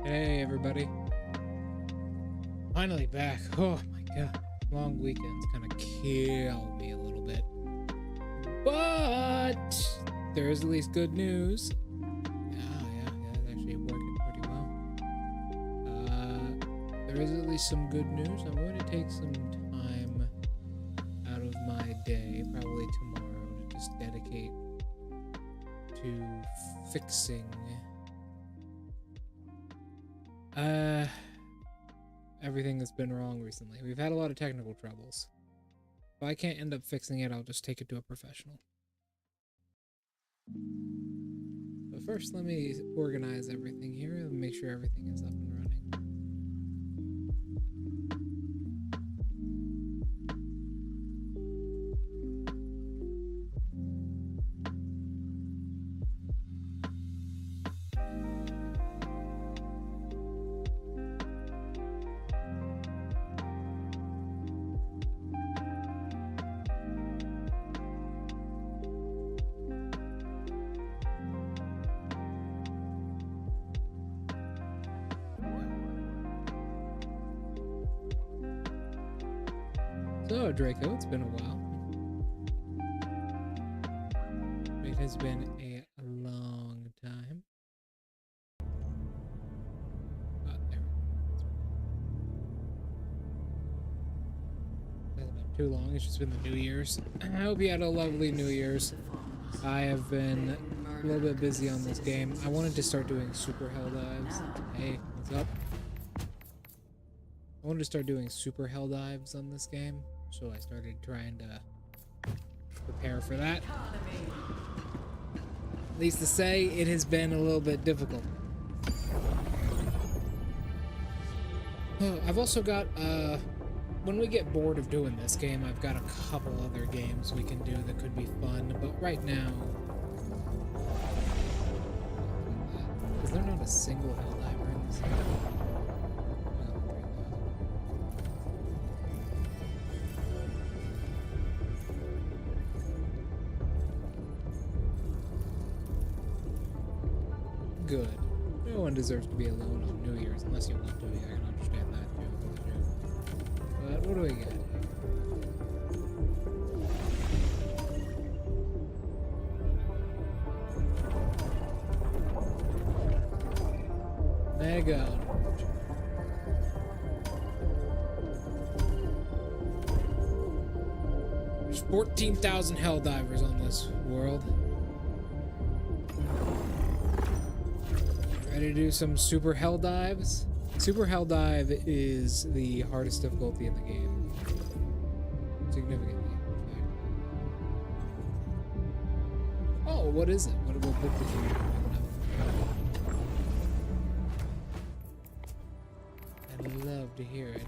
Hey everybody. Finally back. Oh my god. Long weekends kind of kill me a little bit. But there is at least good news. Yeah, it's actually working pretty well. There is at least some good news. I'm going to take some time out of my day, probably tomorrow, to just dedicate to fixing everything that's been wrong recently. We've had a lot of technical troubles. If I can't end up fixing it, I'll just take it to a professional. But first, let me organize everything here and make sure everything is up and running. So, Draco, it's been a while. It has been a long time. Oh, there we go. Hasn't been too long, it's just been the New Year's. I hope you had a lovely New Year's. I have been a little bit busy on this game. I wanted to start doing Super Helldives. Hey, what's up? I wanted to start doing Super Helldives on this game. So I started trying to prepare for that. At least to say, it has been a little bit difficult. I've also got, when we get bored of doing this game, I've got a couple other games we can do that could be fun, but right now... Is there not a single Helldiver in this game? Good. No one deserves to be alone on New Year's unless you want to be. I can understand that joke. But what do we got? Mega. There's 14,000 Helldivers on this world. Ready to do some Super Helldives? Super Helldive is the hardest difficulty in the game. Significantly, in fact. Oh, what is it? What book did you open up? I'd love to hear it.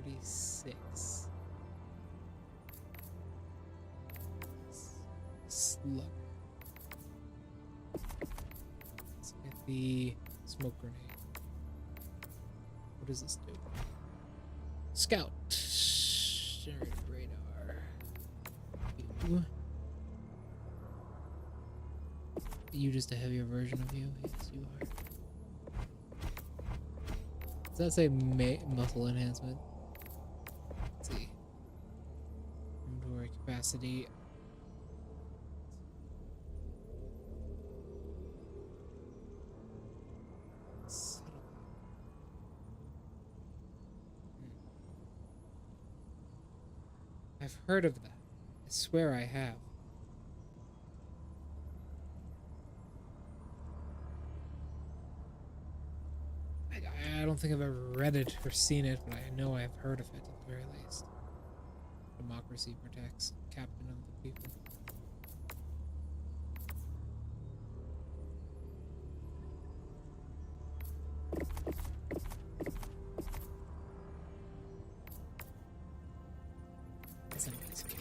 46. Slug. Let's get the smoke grenade. What does this do? Scout. Generated radar. You. You just a heavier version of you? Yes, you are. Does that say muscle enhancement? Let's see. Inventory capacity. I've heard of that. I swear I have. I don't think I've ever read it or seen it, but I know I've heard of it at the very least. Democracy protects captain of the people. That's a nice cave.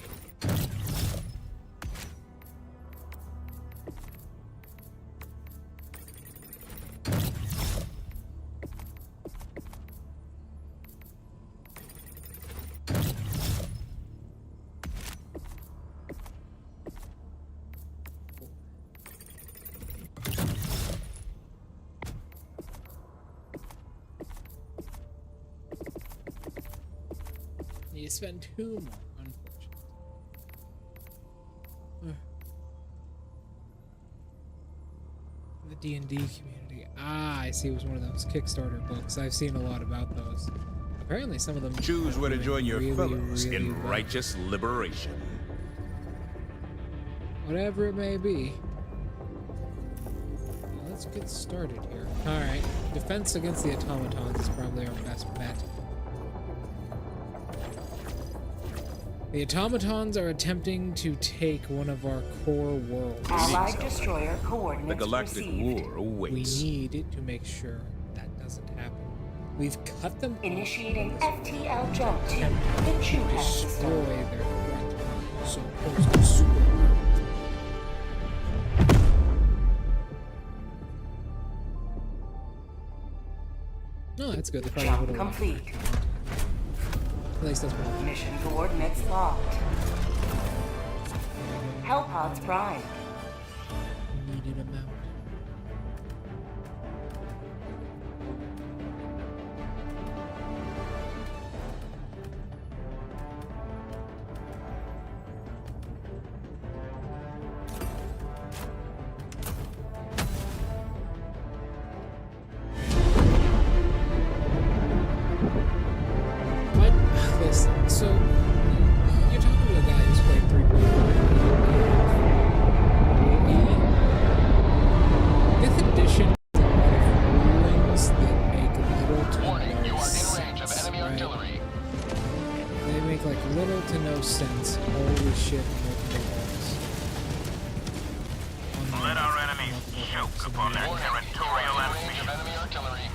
need to spend 2 more, unfortunately. The D&D community. Ah, I see. It was one of those Kickstarter books. I've seen a lot about those. Apparently, some of them choose where to join your fellows really in righteous liberation. Whatever it may be. Well, let's get started here. All right, defense against the automatons is probably our best bet. The automatons are attempting to take one of our core worlds. Allied destroyer coordinates The galactic received. war awaits. We need to make sure that doesn't happen. We've cut them off. Initiating FTL jump to the Myuu Destroy system. their threat. So close to super. No, that's good. They probably Jump put a lot. complete. At least that's what. Mission coordinates locked. Hellpods prime. Needed amount. So, you're talking to a guy who's played 3.5. Fifth edition has a lot of rulings that make little to no sense. Right? They make like little to no sense. Holy shit, multiple balls. Let our enemies choke upon their territorial ambition. Enemy artillery.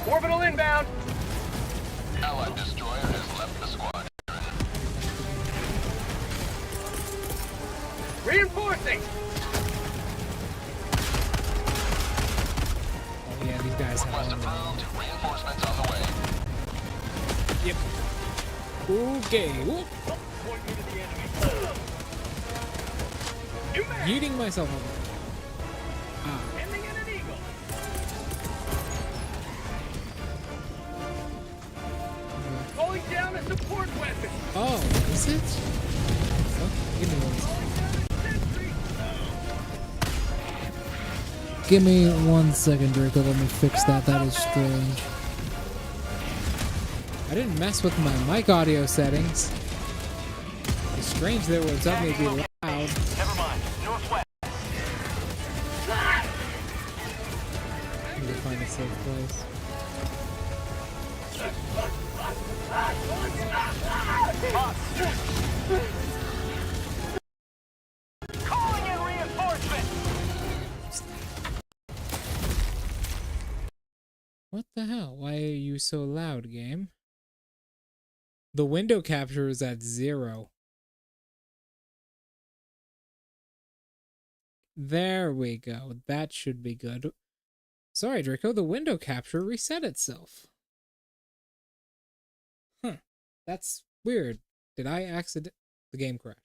Orbital inbound. Allied destroyer has left the squadron. Reinforcing. Oh yeah, these guys have Request armor. approved. Reinforcements on the way. Yep. Okay. Whoop. Point me to the enemy. Yeeting myself over. Ah. Ending in an eagle. Calling down a support weapon. Oh, is it? Fuck. Give me 1 second. Give me 1 second, Draco. Let me fix that. That is strange. I didn't mess with my mic audio settings. It's strange that what's up may be loud. Never mind. Northwest. I need to find a safe place. Calling in reinforcement. What the hell? Why are you so loud, game? The window capture is at 0. There we go. That should be good. Sorry, Draco. The window capture reset itself. Huh. That's weird. Did I accident... The game crashed.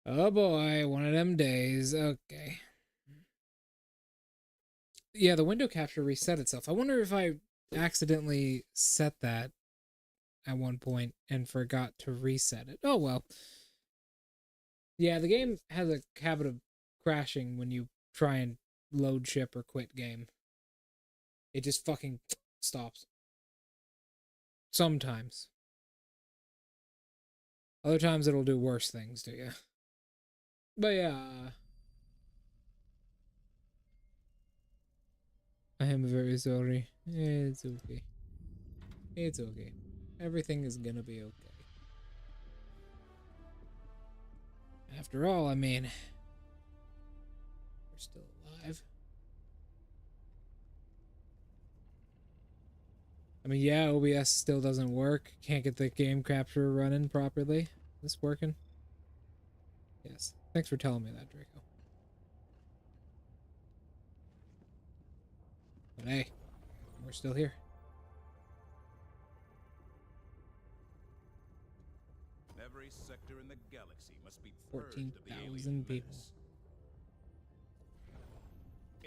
Oh boy, one of them days. Okay. Yeah, the window capture reset itself. I wonder if I accidentally set that at one point and forgot to reset it. Oh well. Yeah, the game has a habit of crashing when you try and load ship or quit game. It just fucking stops. Sometimes. Other times it'll do worse things to you. But yeah. I am very sorry. It's okay. It's okay. Everything is gonna be okay. After all, I mean, we're still alive. I mean, yeah, OBS still doesn't work. Can't get the game capture running properly. Is this working? Yes. Thanks for telling me that, Draco. But hey, we're still here. Every sector in in the galaxy must be purged of the 14,000 alien people. menace.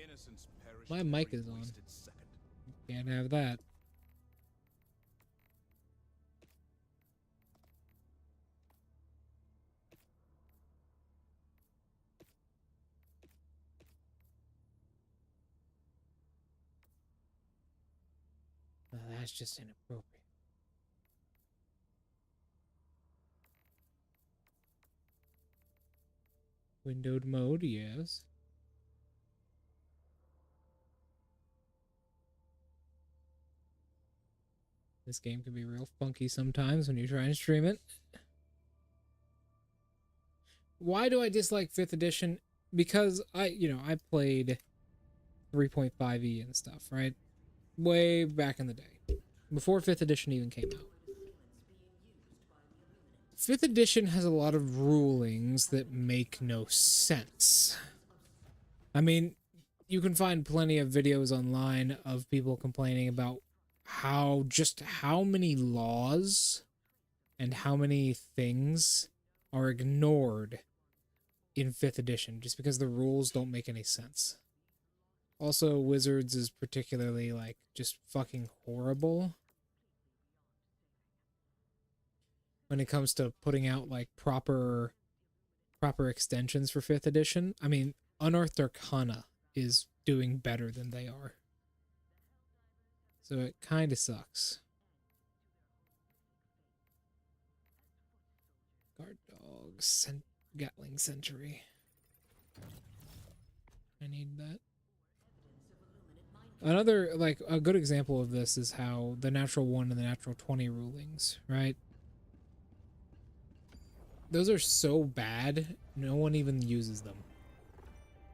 Innocents perish My at mic every is on. wasted second. Can't have that. No, that's just inappropriate. Windowed mode, yes. This game can be real funky sometimes when you try and stream it. Why do I dislike 5th edition? Because I played 3.5e and stuff, right? Way back in the day. Before 5th edition even came out. 5th edition has a lot of rulings that make no sense. I mean, you can find plenty of videos online of people complaining about how many laws and how many things are ignored in 5th edition just because the rules don't make any sense. Also, Wizards is particularly, like, just fucking horrible when it comes to putting out, like, proper extensions for 5th edition. I mean, Unearthed Arcana is doing better than they are. So it kind of sucks. Guard dogs, Gatling Sentry. I need that. Another, like, a good example of this is how the natural 1 and the natural 20 rulings, right? Those are so bad, no one even uses them.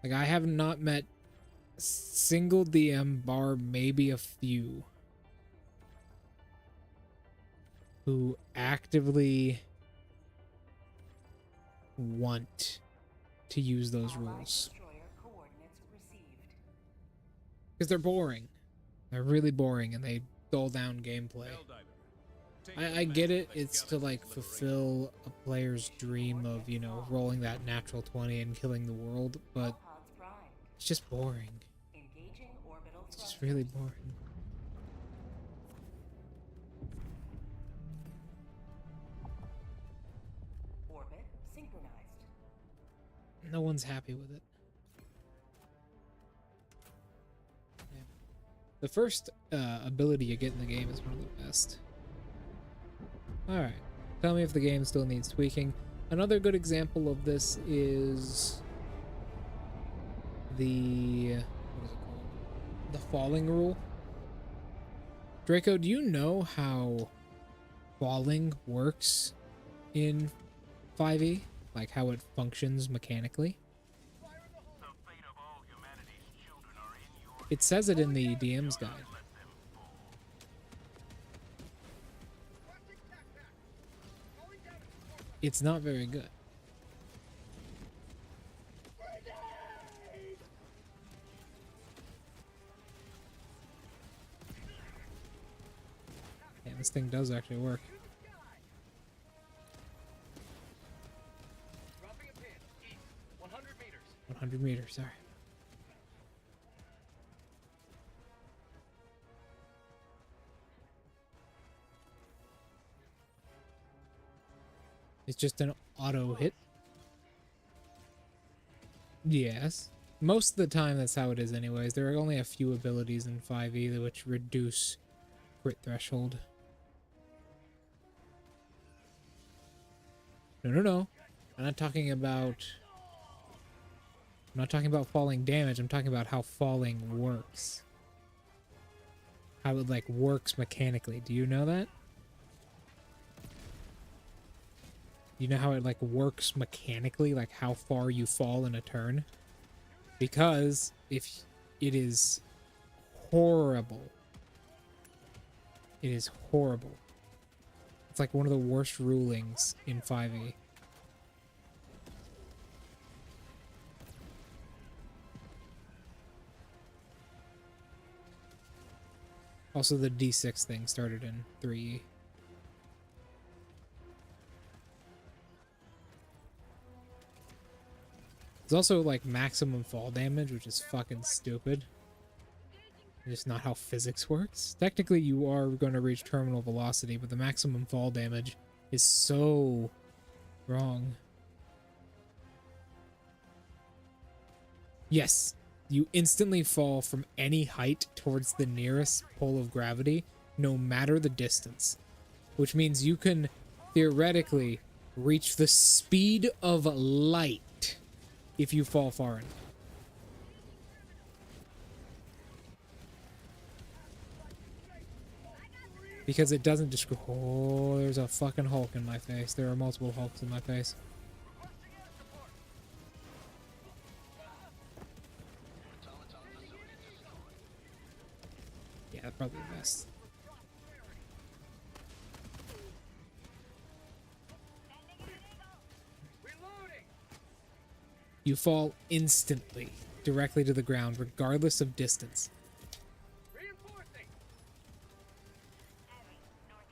Like, I have not met a single DM, bar maybe a few, who actively want to use those rules. Because they're boring. They're really boring and they dull down gameplay. I get it, it's to, like, fulfill a player's dream of, rolling that natural 20 and killing the world, but it's just boring. It's just really boring. Orbit synchronized. No one's happy with it. Yeah. The first ability you get in the game is one of the best. Alright, tell me if the game still needs tweaking. Another good example of this is the... what is it called? The falling rule. Draco, do you know how falling works in 5e? Like how it functions mechanically? It says it in the DM's guide. It's not very good. Yeah, this thing does actually work. 100 meters, sorry. It's just an auto hit. Yes. Most of the time that's how it is anyways. There are only a few abilities in 5e which reduce crit threshold. No. I'm not talking about falling damage. I'm talking about how falling works. How it, like, works mechanically. Do you know that? You know how it, like, works mechanically? Like, how far you fall in a turn? Because if it is horrible. It is horrible. It's like one of the worst rulings in 5e. Also, the D6 thing started in 3e. There's also like maximum fall damage, which is fucking stupid. It's just not how physics works. Technically, you are going to reach terminal velocity, but the maximum fall damage is so wrong. Yes, you instantly fall from any height towards the nearest pole of gravity, no matter the distance. Which means you can theoretically reach the speed of light if you fall far enough. Because it doesn't describe. Oh, there's a fucking Hulk in my face. There are multiple Hulks in my face. Yeah, that's probably the best. You fall instantly, directly to the ground, regardless of distance.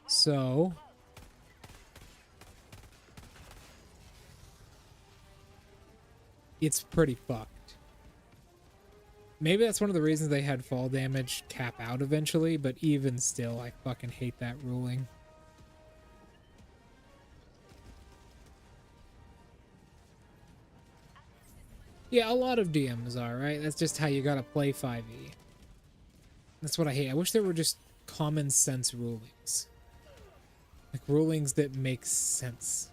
So, it's pretty fucked. Maybe that's one of the reasons they had fall damage cap out eventually, but even still, I fucking hate that ruling. Yeah, a lot of DMs are, right? That's just how you gotta play 5e. That's what I hate. I wish there were just common sense rulings. Like rulings that make sense.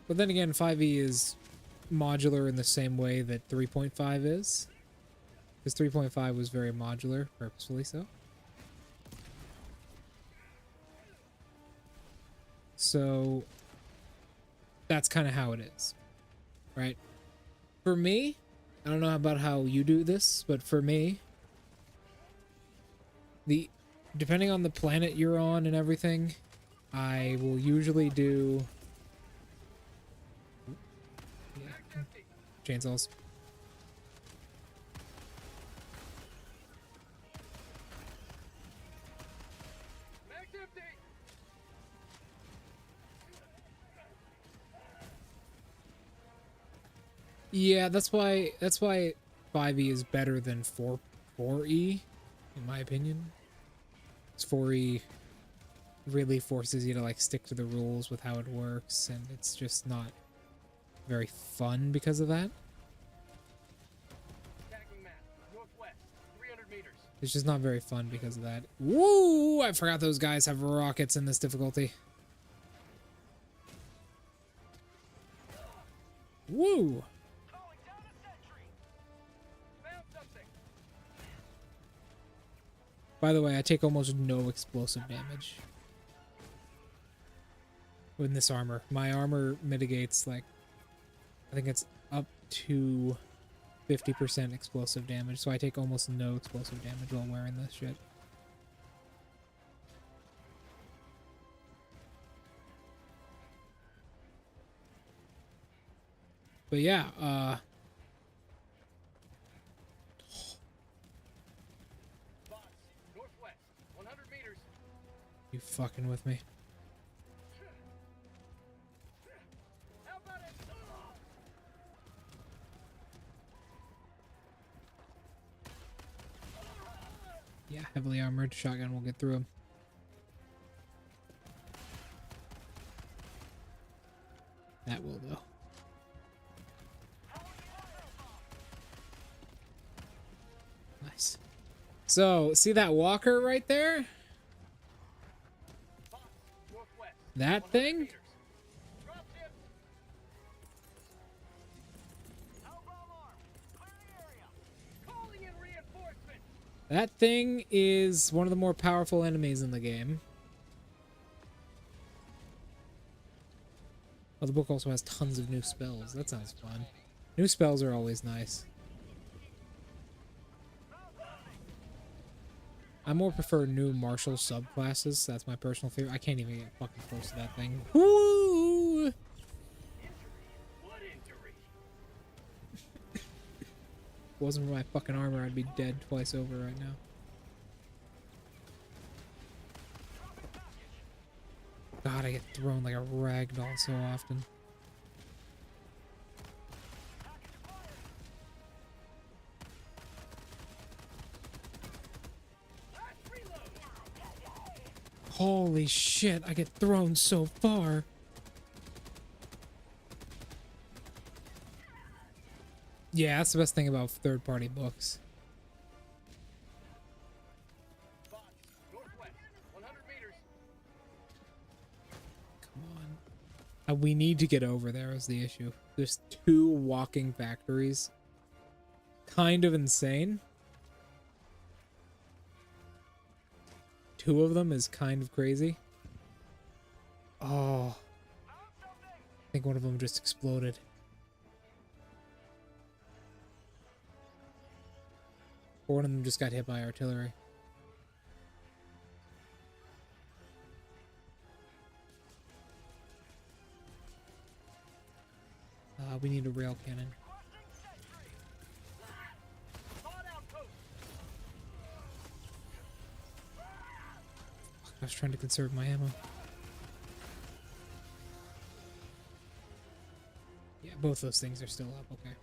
But then again, 5e is modular in the same way that 3.5 is. Because 3.5 was very modular, purposefully so. So, that's kind of how it is. Right? For me, I don't know about how you do this, but for me, depending on the planet you're on and everything, I will usually do chainsaws. Yeah, that's why 5e is better than 4e, in my opinion. 4e really forces you to like stick to the rules with how it works, and it's just not very fun because of that. It's just not very fun because of that. Woo! I forgot those guys have rockets in this difficulty. Woo! By the way, I take almost no explosive damage with this armor. My armor mitigates, like, I think it's up to 50% explosive damage, so I take almost no explosive damage while wearing this shit. But yeah, you fucking with me? Yeah, heavily armored shotgun will get through him. That will, though. Nice. So, see that walker right there? That thing? That thing is one of the more powerful enemies in the game. Oh, the book also has tons of new spells. That sounds fun. New spells are always nice. I more prefer new martial subclasses. That's my personal favorite. I can't even get fucking close to that thing. Woo! If it wasn't for my fucking armor, I'd be dead twice over right now. God, I get thrown like a ragdoll so often. Holy shit, I get thrown so far. Yeah, that's the best thing about third-party books. Northwest, 100 meters. Come on. We need to get over there is the issue. There's 2 walking factories. Kind of insane. 2 of them is kind of crazy. Oh. I think one of them just exploded. Or one of them just got hit by artillery. We need a rail cannon. I was trying to conserve my ammo. Yeah, both those things are still up, okay.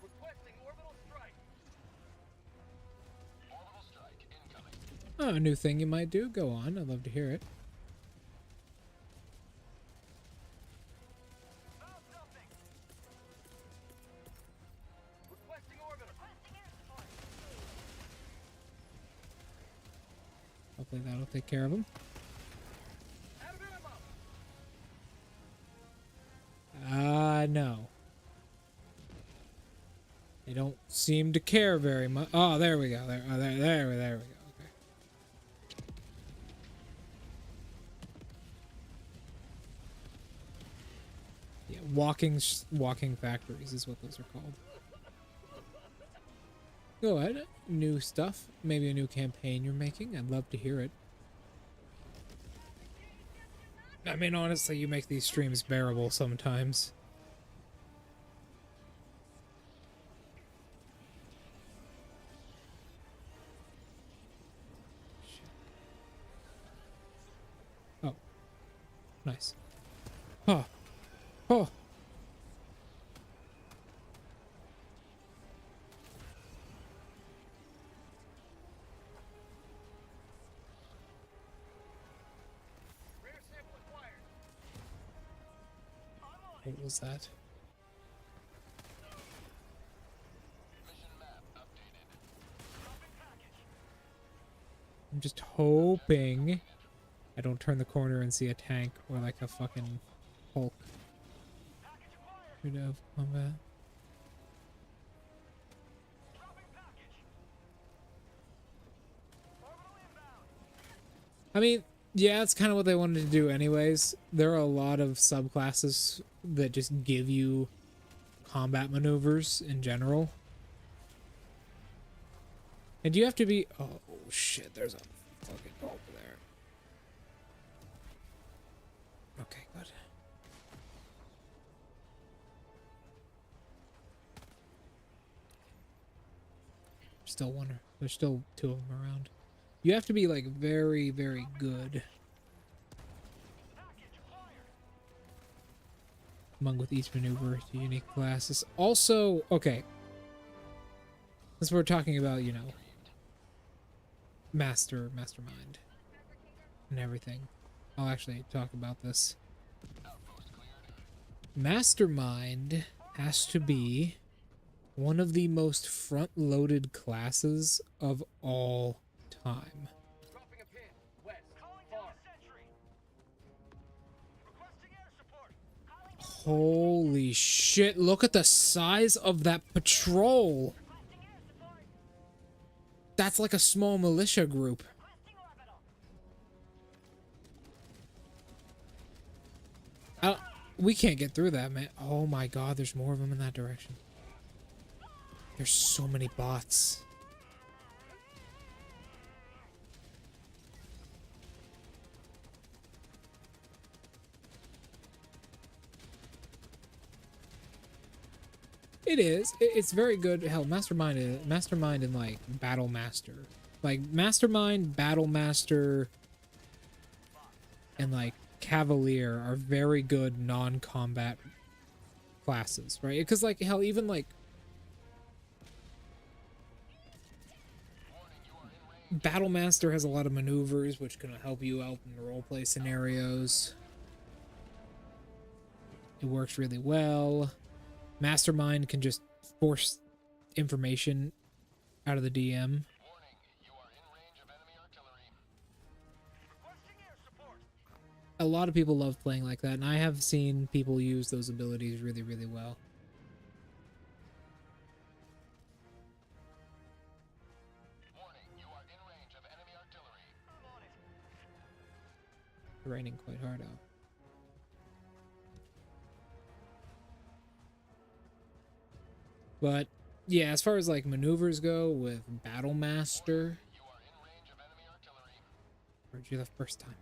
Requesting orbital strike. Orbital strike incoming. Oh, a new thing you might do? Go on, I'd love to hear it. Requesting orbital. Hopefully that'll take care of them. Out of ammo. No. They don't seem to care very much. Oh, there we go. There we go. Okay. Yeah, walking factories is what those are called. Go ahead. New stuff. Maybe a new campaign you're making. I'd love to hear it. I mean, honestly, you make these streams bearable sometimes. Oh. Nice. Oh. Oh. Rare sample acquired. What was that? Mission map updated. I'm just hoping I don't turn the corner and see a tank or like a fucking Hulk. Should have combat. I mean, yeah, it's kind of what they wanted to do anyways. There are a lot of subclasses that just give you combat maneuvers in general. And you have to be... Oh, shit, there's a fucking Hulk there. Okay, good. Still one. There's still 2 of them around. You have to be like very, very good among with each maneuver to unique classes. Also, okay. Since we're talking about, you know, mastermind and everything. I'll actually talk about this. Mastermind has to be one of the most front-loaded classes of all time. Dropping a pin. West. Calling down a sentry. Requesting air support. Holy shit, look at the size of that patrol. That's like a small militia group. We can't get through that, man. Oh my god, there's more of them in that direction. There's so many bots. It is. It's very good. Hell, Mastermind and like Battle Master. Like Mastermind, Battle Master, and like Cavalier are very good non-combat classes, right? Because like hell, even like Battle Master has a lot of maneuvers, which can help you out in roleplay scenarios. It works really well. Mastermind can just force information out of the DM. Warning, you are in range of enemy artillery. Requesting air support. A lot of people love playing like that, and I have seen people use those abilities really, really well. Warning, you are in range of enemy artillery. I'm on it. It's raining quite hard out. But yeah, as far as like maneuvers go with Battle Master, You are in range of enemy artillery. heard you the first time.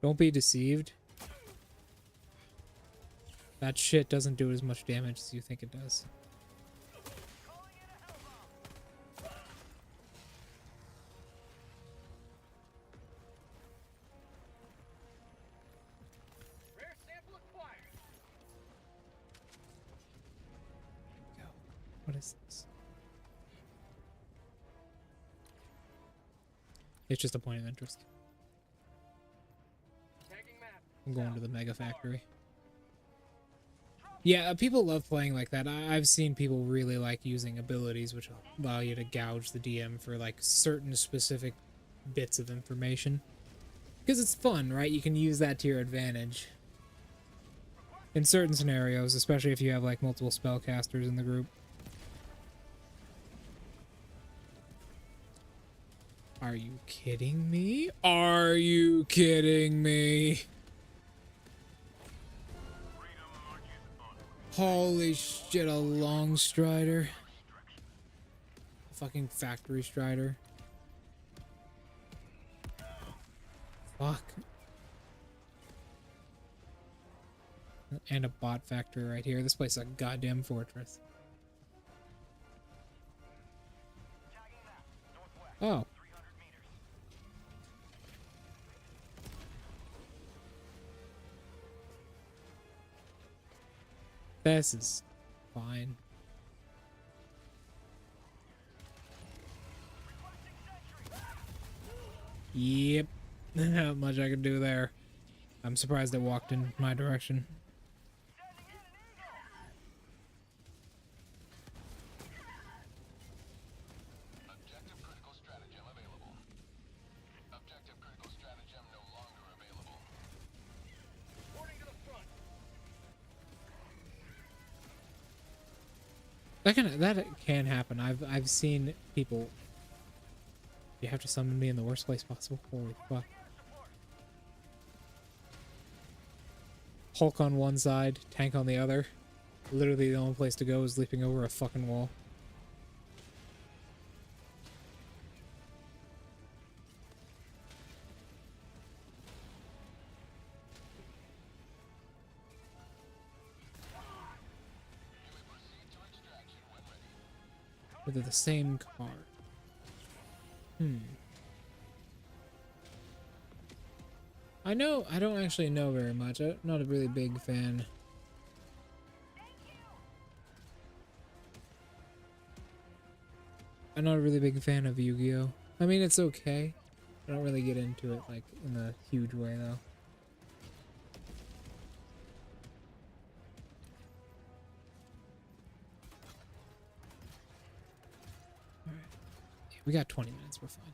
Don't be deceived. That shit doesn't do as much damage as you think it does. Calling in a hellbomb. Rare sample acquired. Go. What is this? It's just a point of interest. Tagging map. I'm going to the Mega Factory. Yeah, people love playing like that. I've seen people really like using abilities which allow you to gouge the DM for like certain specific bits of information. Because it's fun, right? You can use that to your advantage. In certain scenarios, especially if you have like multiple spellcasters in the group. Are you kidding me? Are you kidding me? Holy shit, a long strider. A fucking factory strider. Fuck. And a bot factory right here. This place is a goddamn fortress. Tagging map. Northwest. Oh. 300 meters. This is fine. Yep. Not much I can do there. I'm surprised it walked in my direction. Objective critical stratagem available. Objective critical stratagem no longer available. Reporting to the front. That can happen. I've seen people. You have to summon me in the worst place possible. Holy fuck. Hulk on one side, tank on the other. Literally the only place to go is leaping over a fucking wall. But they're the same car. I don't actually know very much. I'm not a really big fan. I'm not a really big fan of Yu-Gi-Oh! I mean, it's okay. I don't really get into it, like, in a huge way, though. Alright. Yeah, we got 20 minutes. We're fine.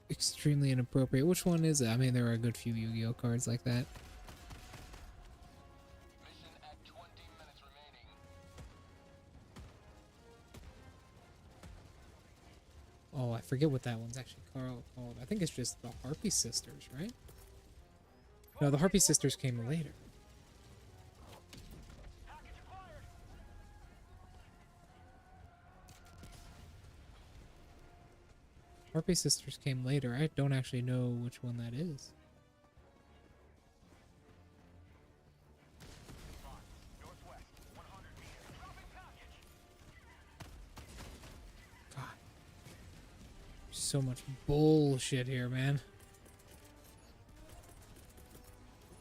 Extremely inappropriate. Which one is it? I mean, there are a good few Yu-Gi-Oh! Cards like that. Mission at 20 minutes remaining. Oh, I forget what that one's actually called. I think it's just the Harpy Sisters, right? No, the Harpy Sisters came later. Package acquired. Harpy Sisters came later. I don't actually know which one that is. Northwest. 100 meters. Dropping package. God. So so much bullshit here, man.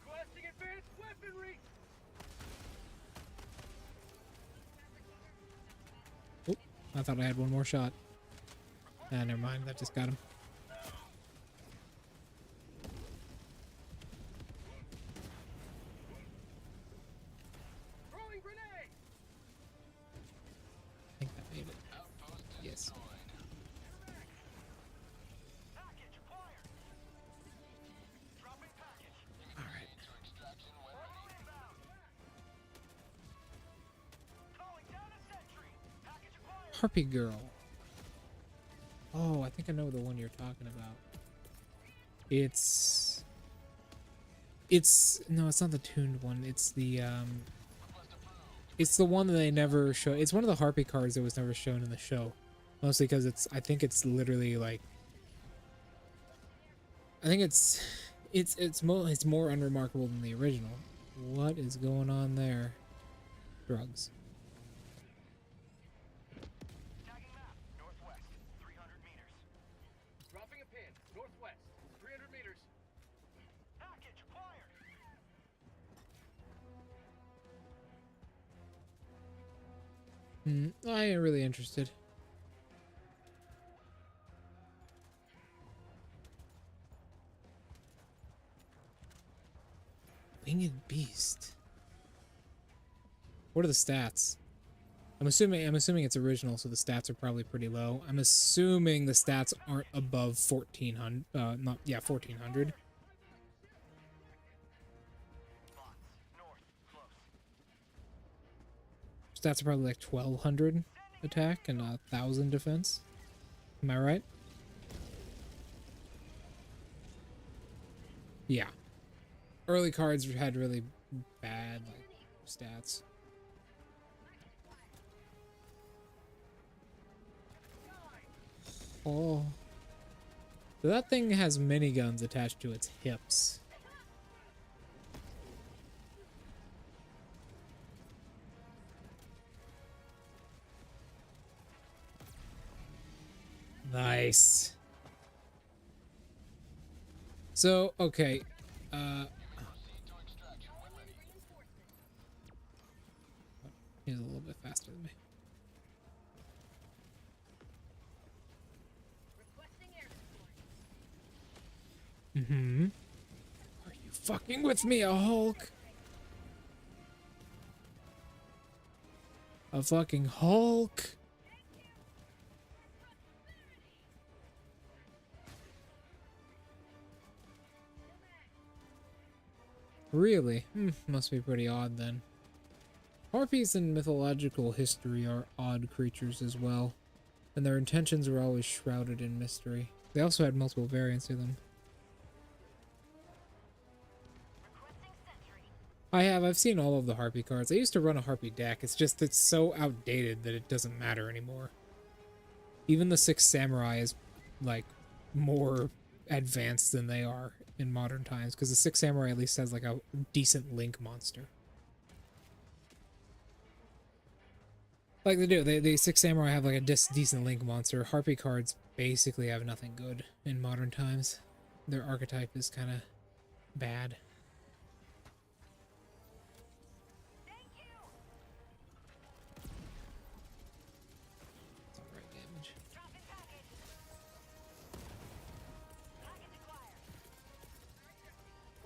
Requesting advanced weaponry. Oh, I thought I had one more shot. Ah, never mind. That just got him. Throwing grenade. I think that made it. Yes. Package acquired. Dropping package. All right. Purrple inbound. Calling down a sentry. Package acquired. Harpy Girl. Oh, I think I know the one you're talking about. No, it's not the tuned one. It's the one that they never show. It's one of the Harpy cards that was never shown in the show. Mostly because I think it's literally like, I think it's more unremarkable than the original. What is going on there? Drugs. Tagging map. Northwest. 300 meters. Dropping a pin. Northwest. 300 meters. Package acquired. I ain't really interested. Winged Beast. What are the stats? I'm assuming it's original, so the stats are probably pretty low. I'm assuming the stats aren't above 1400. 1400. Stats are probably like 1200 attack and 1000 defense. Am I right? Yeah. Early cards had really bad stats. Oh. So that thing has miniguns attached to its hips. Nice. So, okay. He's a little bit faster than me. Are you fucking with me, a Hulk? A fucking Hulk? Really? Must be pretty odd then. Harpies in mythological history are odd creatures as well, and their intentions were always shrouded in mystery. They also had multiple variants of them. I've seen all of the Harpy cards. I used to run a Harpy deck. It's just it's so outdated that it doesn't matter anymore. Even the Six Samurai is like more advanced than they are in modern times, because the Six Samurai at least has like a decent link monster. Like they do. The Six Samurai have like a decent link monster. Harpy cards basically have nothing good in modern times. Their archetype is kind of bad. It's alright damage.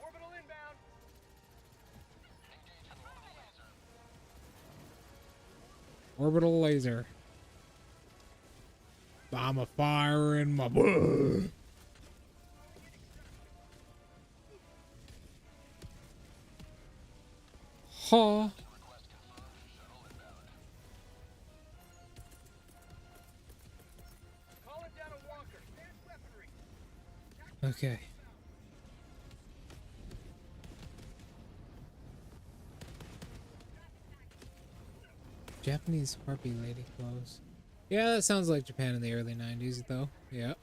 Orbital inbound. Orbital laser. I'm a fire in my blood. Ha. Calling down a walker. Advanced weaponry. Okay. Japanese Harpy lady clothes. Yeah, that sounds like Japan in the early 90s, though. Yeah.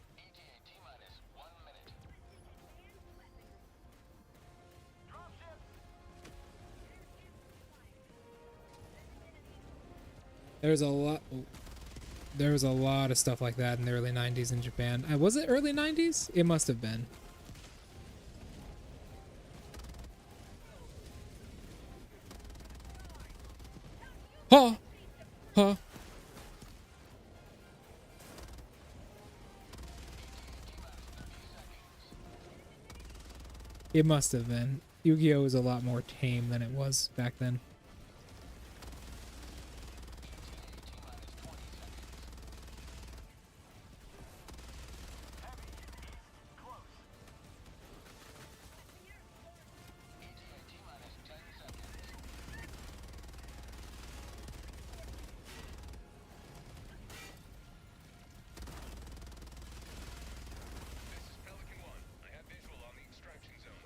There's a lot. Oh, there was a lot of stuff like that in the early 90s in Japan. Was it early 90s? It must have been. Huh. Huh. It must have been. Yu-Gi-Oh! Was a lot more tame than it was back then.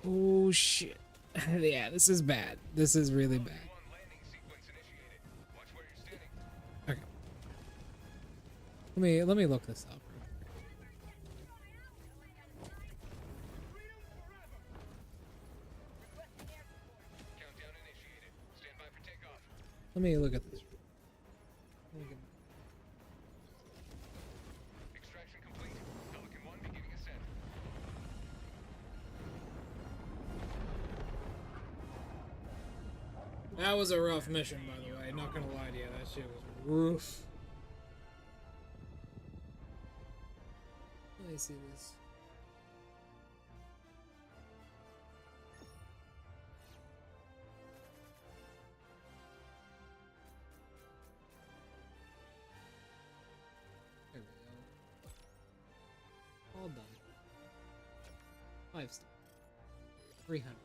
Oh shit. Yeah, this is bad. This is really bad. Okay. Let me look this up. Let me look at this. Extraction complete. Pelican 1 beginning ascent. That was a rough mission, by the way. Not gonna lie to you, that shit was rough. Let me see this. There we go. All done. 5 stars. 300.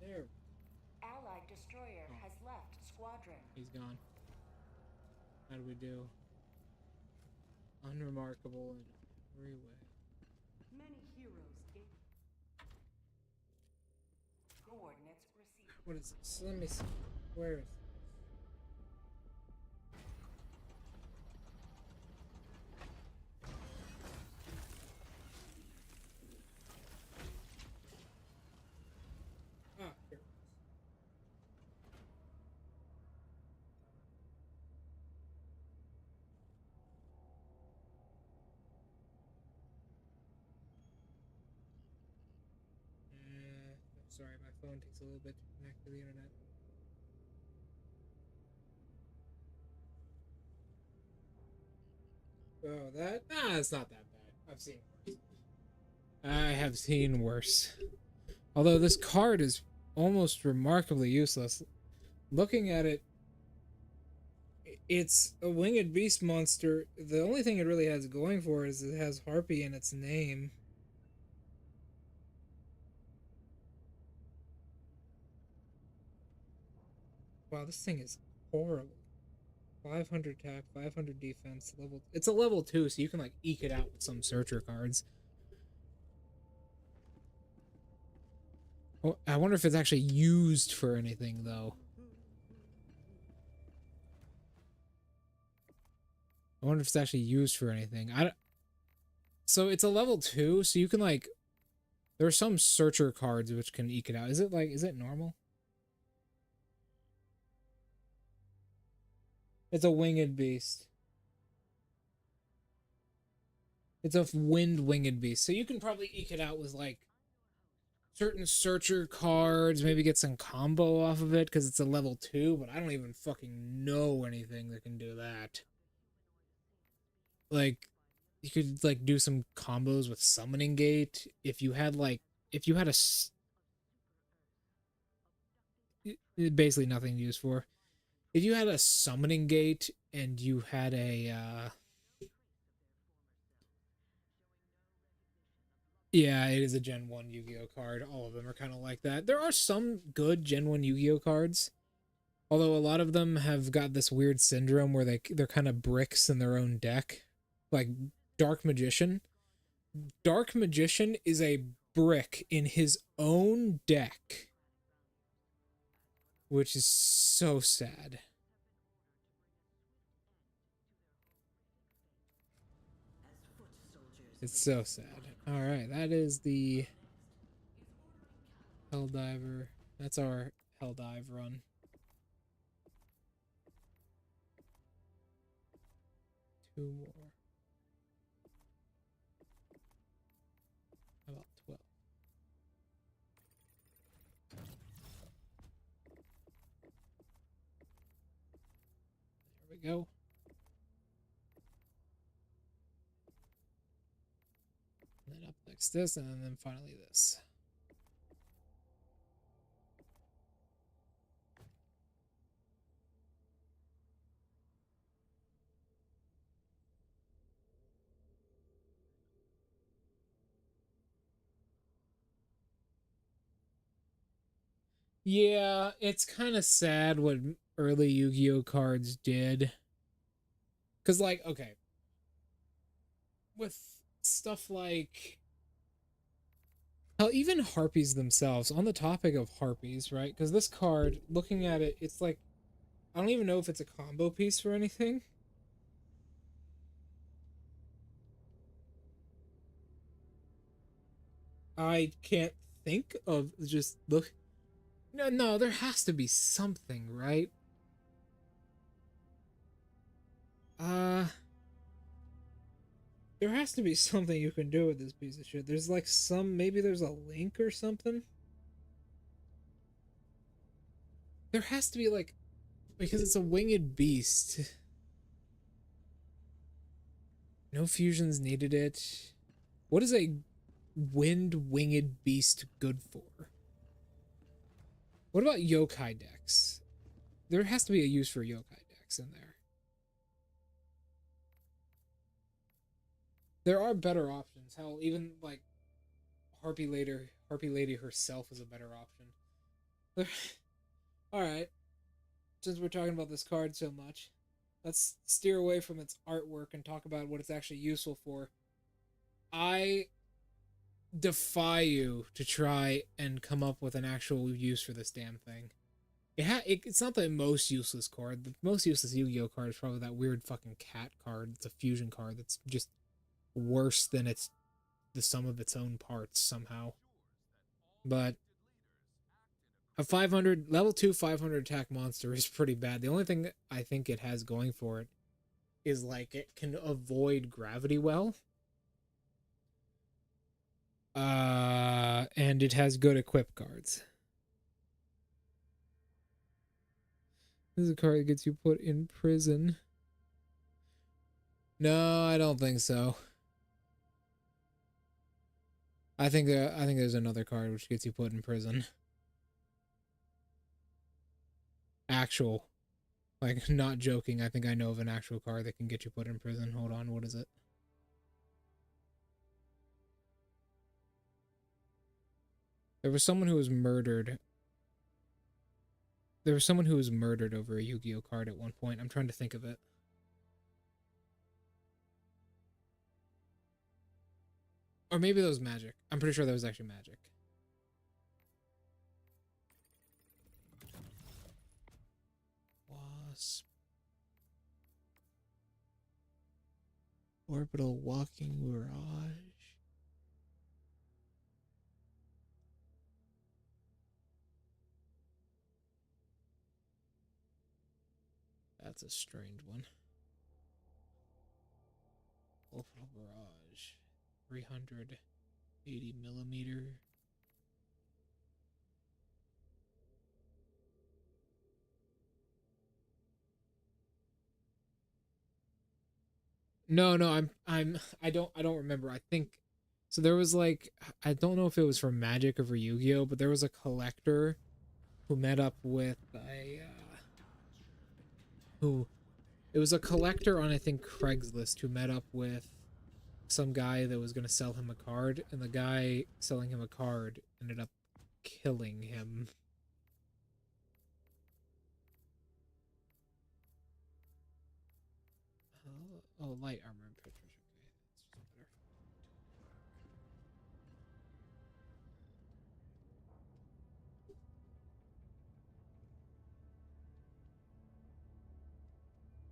There. Allied destroyer has left squadron. He's gone. How do we do? Unremarkable in every way. Many heroes gain. Coordinates received. What is this? Let me see. Where is it? Ah, here. Sorry, my phone takes a little bit to connect to the internet. Oh, that? Ah, it's not that bad. I've seen worse. I have seen worse. Although this card is almost remarkably useless. Looking at it, it's a winged beast monster. The only thing it really has going for it is it has Harpy in its name. Wow, this thing is horrible. 500 attack, 500 defense, level. It's a level 2, so you can like eke it out with some searcher cards. Oh, I wonder if it's actually used for anything though. I wonder if it's actually used for anything. So it's a level 2, so you can like. There are some searcher cards which can eke it out. Is it normal? It's a winged beast. It's a wind winged beast. So you can probably eke it out with like certain searcher cards, maybe get some combo off of it because it's a level 2, but I don't even fucking know anything that can do that. Like, you could like do some combos with Summoning Gate if you had basically nothing to use for. if you had a summoning gate and you had a yeah, it is a Gen 1 Yu-Gi-Oh card. All of them are kind of like that. There are some good Gen 1 Yu-Gi-Oh cards, although a lot of them have got this weird syndrome where they're kind of bricks in their own deck. Like Dark Magician. Dark Magician is a brick in his own deck, which is so sad. It's so sad. Alright, that is the Helldiver. That's our Helldive run. Two more. How about 12? There we go. And then up next this, and then finally this. Yeah, it's kind of sad what early Yu-Gi-Oh cards did. Because, like, okay. With stuff like... Hell, even Harpies themselves, on the topic of Harpies, right? Because this card, looking at it, it's like... I don't even know if it's a combo piece or anything. I can't think of just look... No, there has to be something, right? There has to be something you can do with this piece of shit. There's like maybe there's a link or something. There has to be like, because it's a winged beast. No fusions needed it. What is a winged beast good for? What about yokai decks? There has to be a use for yokai decks in there. There are better options. Hell, even like Harpy Lady herself is a better option. Alright. Since we're talking about this card so much, let's steer away from its artwork and talk about what it's actually useful for. I defy you to try and come up with an actual use for this damn thing. It's not the most useless card. The most useless Yu-Gi-Oh card is probably that weird fucking cat card. It's a fusion card that's just worse than the sum of its own parts somehow. But a 500 level 2 500 attack monster is pretty bad. The only thing I think it has going for it is like it can avoid gravity well. And it has good equip cards. This is a card that gets you put in prison. No, I don't think so. I think there's another card which gets you put in prison. Actual. Like, not joking, I think I know of an actual card that can get you put in prison. Hold on, what is it? There was someone who was murdered. There was someone who was murdered over a Yu-Gi-Oh card at one point. I'm trying to think of it. Or maybe that was Magic. I'm pretty sure that was actually Magic. Wasp. Orbital Walking Mirage. That's a strange one. Orbital Barrage. 380 millimeter. No, I don't remember. I think so there was like, I don't know if it was for Magic or for Yu-Gi-Oh, but there was a collector who met up with a who it was a collector on I think Craigslist who met up with some guy that was going to sell him a card, and the guy selling him a card ended up killing him. Oh, light armor and pictures. Okay, that's just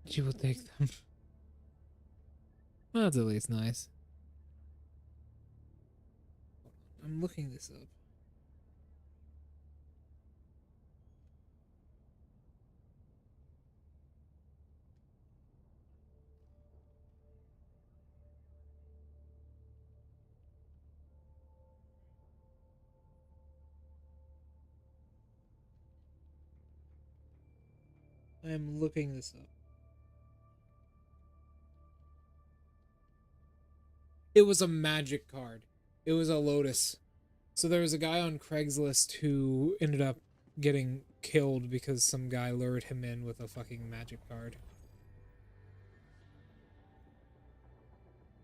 better. She will take them. Well, that's at least nice. I'm looking this up. I'm looking this up. It was a magic card. It was a Lotus. So there was a guy on Craigslist who ended up getting killed because some guy lured him in with a fucking magic card.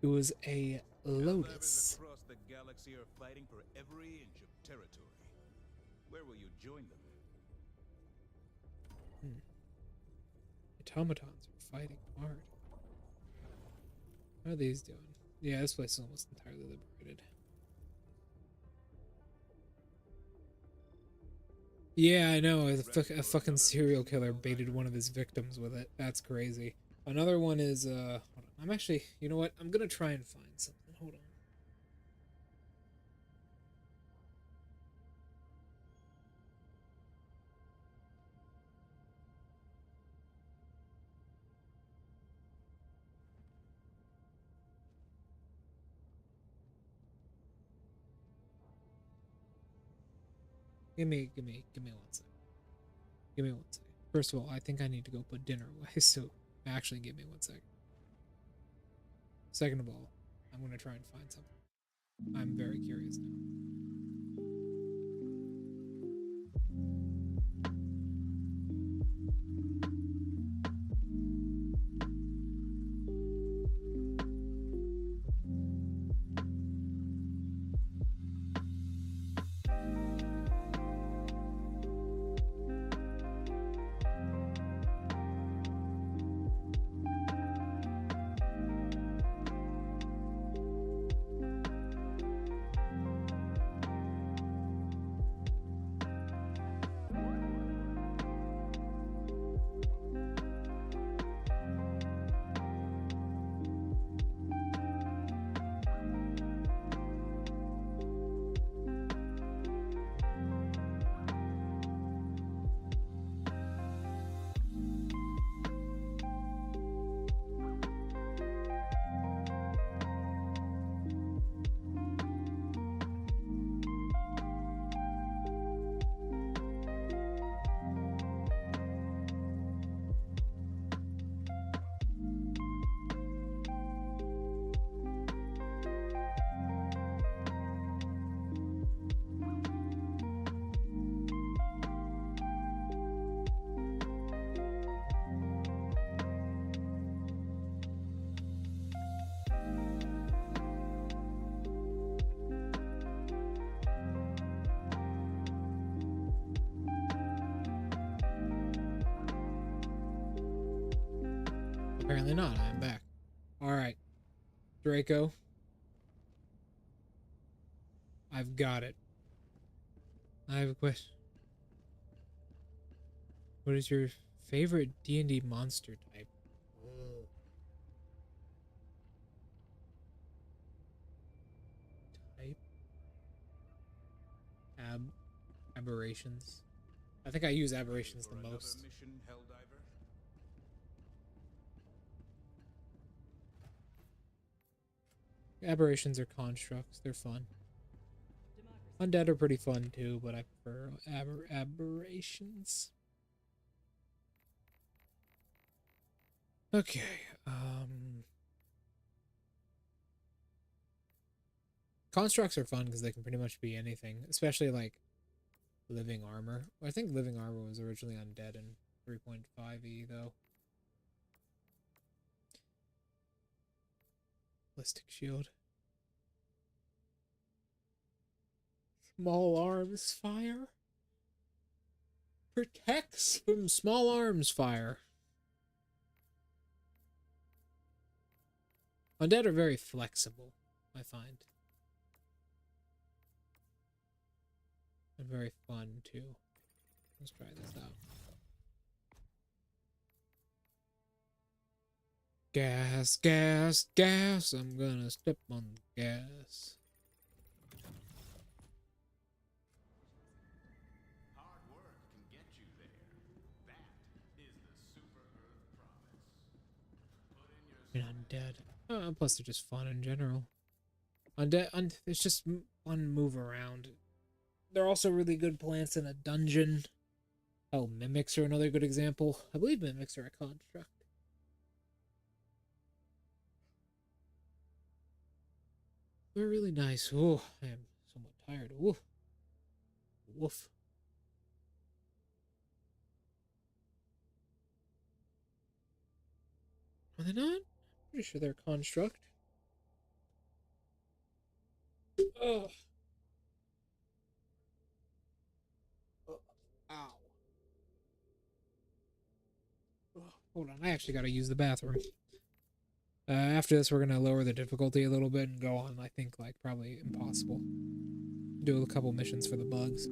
It was a Lotus. Helldivers across the galaxy are fighting for every inch of territory. Where will you join them? Automatons are fighting hard. How are these doing? Yeah, this place is almost entirely liberated. Yeah, I know. A fucking serial killer baited one of his victims with it. That's crazy. Another one is, hold on. I'm actually, you know what? I'm gonna try and find something. Hold on. Give me 1 second. Give me 1 second. First of all, I think I need to go put dinner away, so actually give me 1 second. Second of all, I'm gonna try and find something. I'm very curious now. Apparently not. I'm back. Alright. Draco. I've got it. I have a question. What is your favorite D&D monster type? Type? Aberrations. I think I use aberrations the most. Mission, Helldiver? Aberrations are constructs. They're fun. Undead are pretty fun too, but I prefer aberrations. Okay. Constructs are fun because they can pretty much be anything, especially like living armor. I think living armor was originally undead in 3.5e though. ballistic shield. Small arms fire. Protects from small arms fire. Undead are very flexible, I find. And very fun, too. Let's try this out. Gas, gas, gas. I'm gonna step on the gas. Hard work can get you there. That is the Super Earth promise. Put in your Undead. Plus, they're just fun in general. Undead, it's just fun to move around. They're also really good plants in a dungeon. Oh, mimics are another good example. I believe mimics are a construct. They're really nice. Oh, I am somewhat tired. Woof. Woof. Are they not? Pretty sure they're construct. Ugh. Ow. Hold on, I actually gotta use the bathroom. After this, we're gonna lower the difficulty a little bit and go on, I think, like, probably impossible. Do a couple missions for the bugs.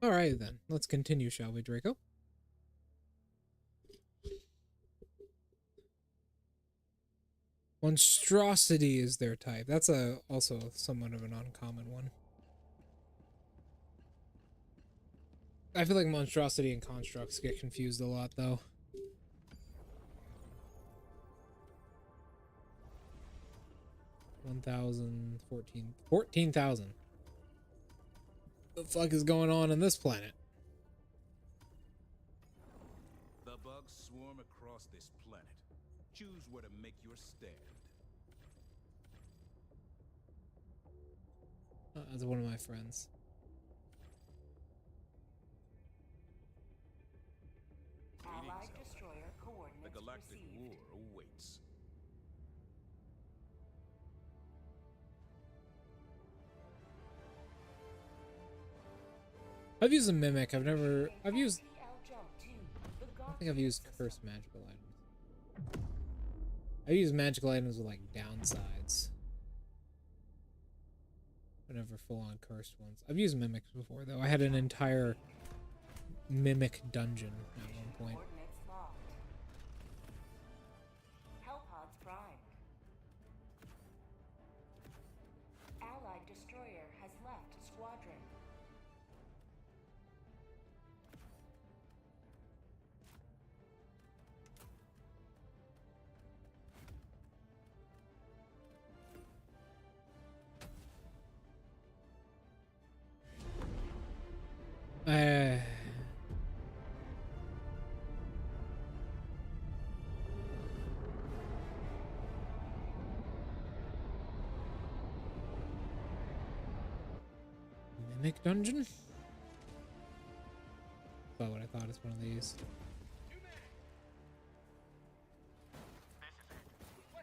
Alright then, let's continue, shall we, Draco? Monstrosity is their type. That's also somewhat of an uncommon one. I feel like monstrosity and constructs get confused a lot, though. $1,014,000. The fuck is going on this planet? The bugs swarm across this planet, Choose where to make your stand. That's one of my friends. Allied destroyer coordinates The galactic received. war awaits. I've used a mimic. I've used. PL jump to the I don't think I've used Guardian cursed magical items. I use magical items with like downsides. But never full on cursed ones. I've used mimics before though. I had an entire mimic dungeon at one point. Coordinates locked. Hellpods primed. Allied destroyer has left squadron. Mimic dungeon? About what I thought is one of these. This is it.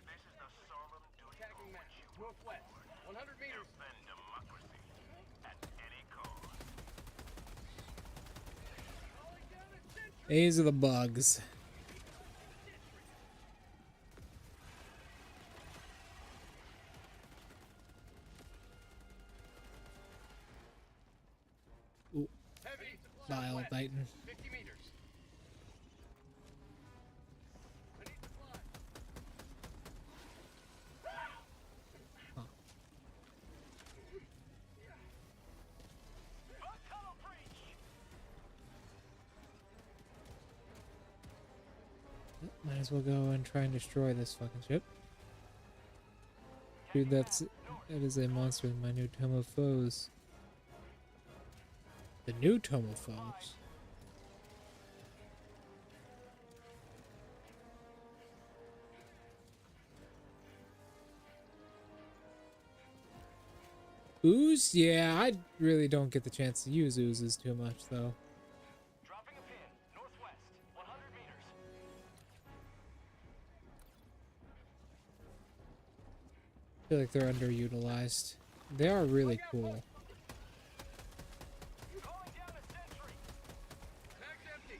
This is the solemn duty Attacking for match. which you Northwest. 100 meters. defend democracy at any cost. Calling down a sentry. These are the bugs. Ooh, Heavy. Vile Southwest. Titan. 50 meters. I need supplies. Huh. Tunnel breach! Might as well go and try and destroy this fucking ship. Dude, that is a monster with my new tome of foes. The new tome of foes. Ooze? Yeah, I really don't get the chance to use oozes too much, though. Dropping a pin. Northwest. 100 meters. I feel like they're underutilized. They are really cool. Calling down a sentry. Mag's empty.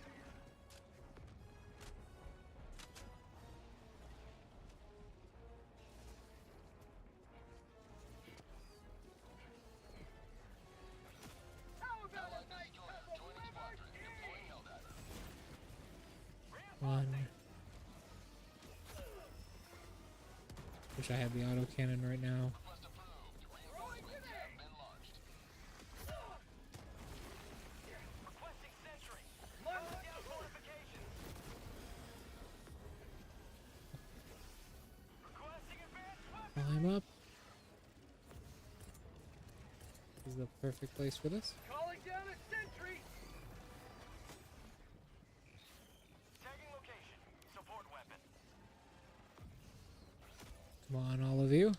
How about a night of Joining squadron. Deploying Helldiver. One. Wish I had the autocannon right now. Request approved. Reinforcements have been launched. requesting sentry. Marking down fortifications. Requesting advanced weapons. Climb up. This is the perfect place for this. Calling down a sentry. Tagging location. Support weapon. Come on, all of you.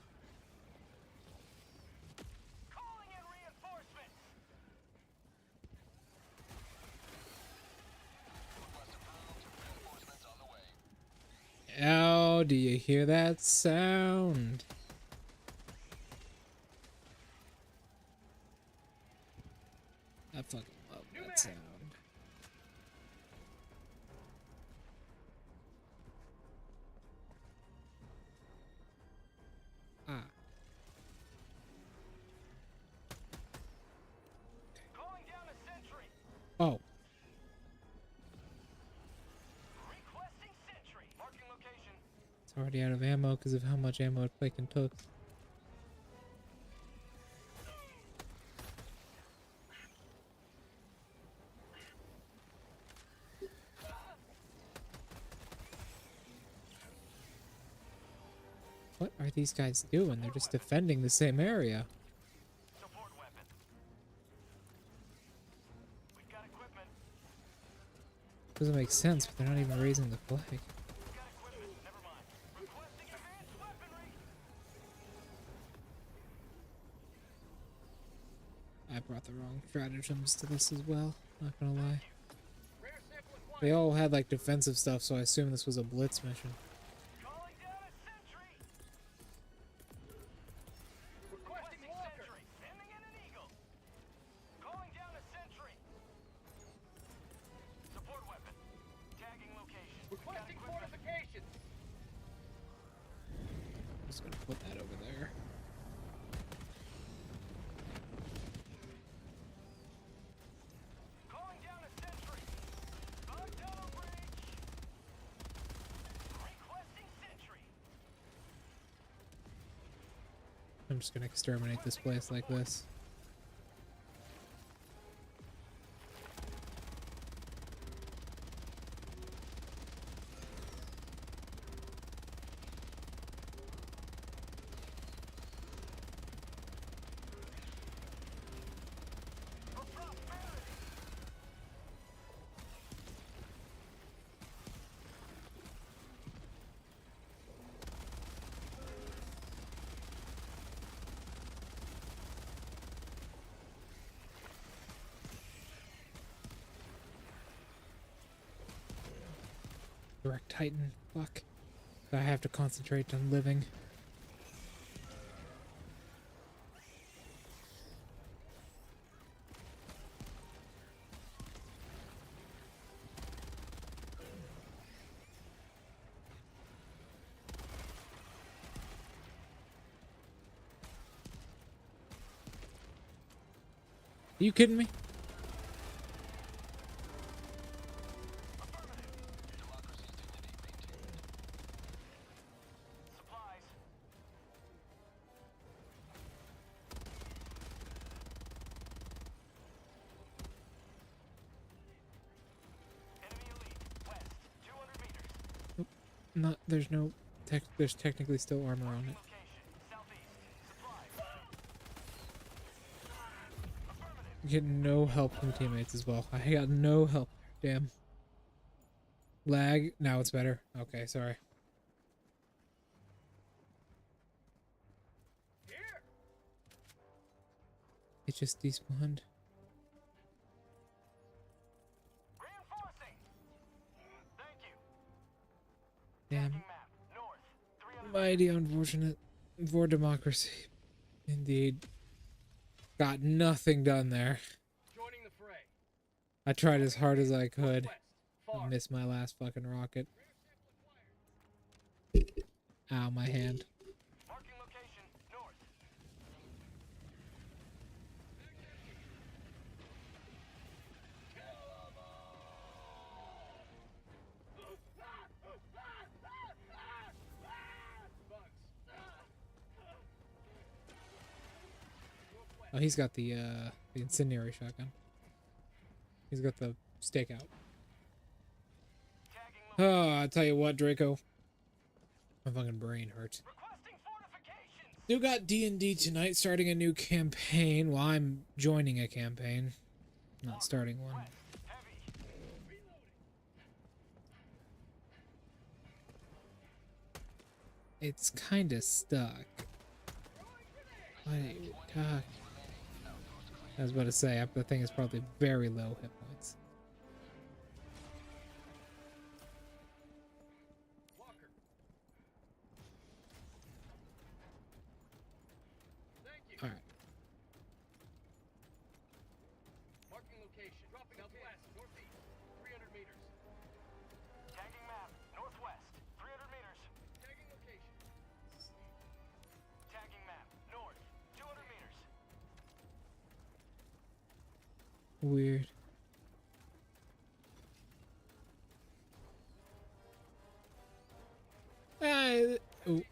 Calling in reinforcements. Request approved. Reinforcements on the way. Oh, do you hear that sound? I fucking love that sound. Ah. Calling down a sentry. Oh. Requesting sentry. Marking location. It's already out of ammo because of how much ammo it fucking took. What are these guys doing? They're just defending the same area. Support weapon. We've got equipment. Doesn't make sense, but they're not even raising the flag. We've got equipment. Never mind. brought the wrong stratagems to this as well. Not gonna lie. Rare sample acquired. They all had like defensive stuff, so I assume this was a blitz mission. Calling down a sentry. Requesting sentry. Sending in an eagle. Calling down a sentry. Support weapon. Tagging location. Requesting fortifications. Just gonna put that over there. Calling down a sentry. Tunnel breach. Requesting sentry. I'm just gonna exterminate this place like this. For prosperity. Direct Titan. Fuck. I have to concentrate on living. Are you kidding me? Supplies. Enemy elite. West. 200 meters. Not. There's no. There's technically still armor on it. Location. Southeast. Supplies. Affirmative. Get no help from teammates as well. I got no help. Damn. Lag. Now it's better. Okay, sorry. Here. It just despawned. Reinforcing. Thank you. Damn. Tagging map. North. 300 Mighty unfortunate for democracy. Indeed. Got nothing done there. joining the fray. I tried as hard as I could. West. Far. I missed my last fucking rocket. Ow, my hand. Marking location. North. Oh, he's got the incendiary shotgun. He's got the stakeout. Tagging Oh, I tell you what, Draco. My fucking brain hurts. requesting fortifications. You got D&D tonight, starting a new campaign. Well, I'm joining a campaign, not starting one. West. Heavy. It's kind of stuck. What are you talking? I was about to say, the thing is probably very low hit points. Walker. Thank you. All right. Marking location. Dropping southwest. Northeast. 300 meters. Tagging map. Northwest. 300 meters. Tagging location. Tagging map. North. 200 meters. Weird. Oh,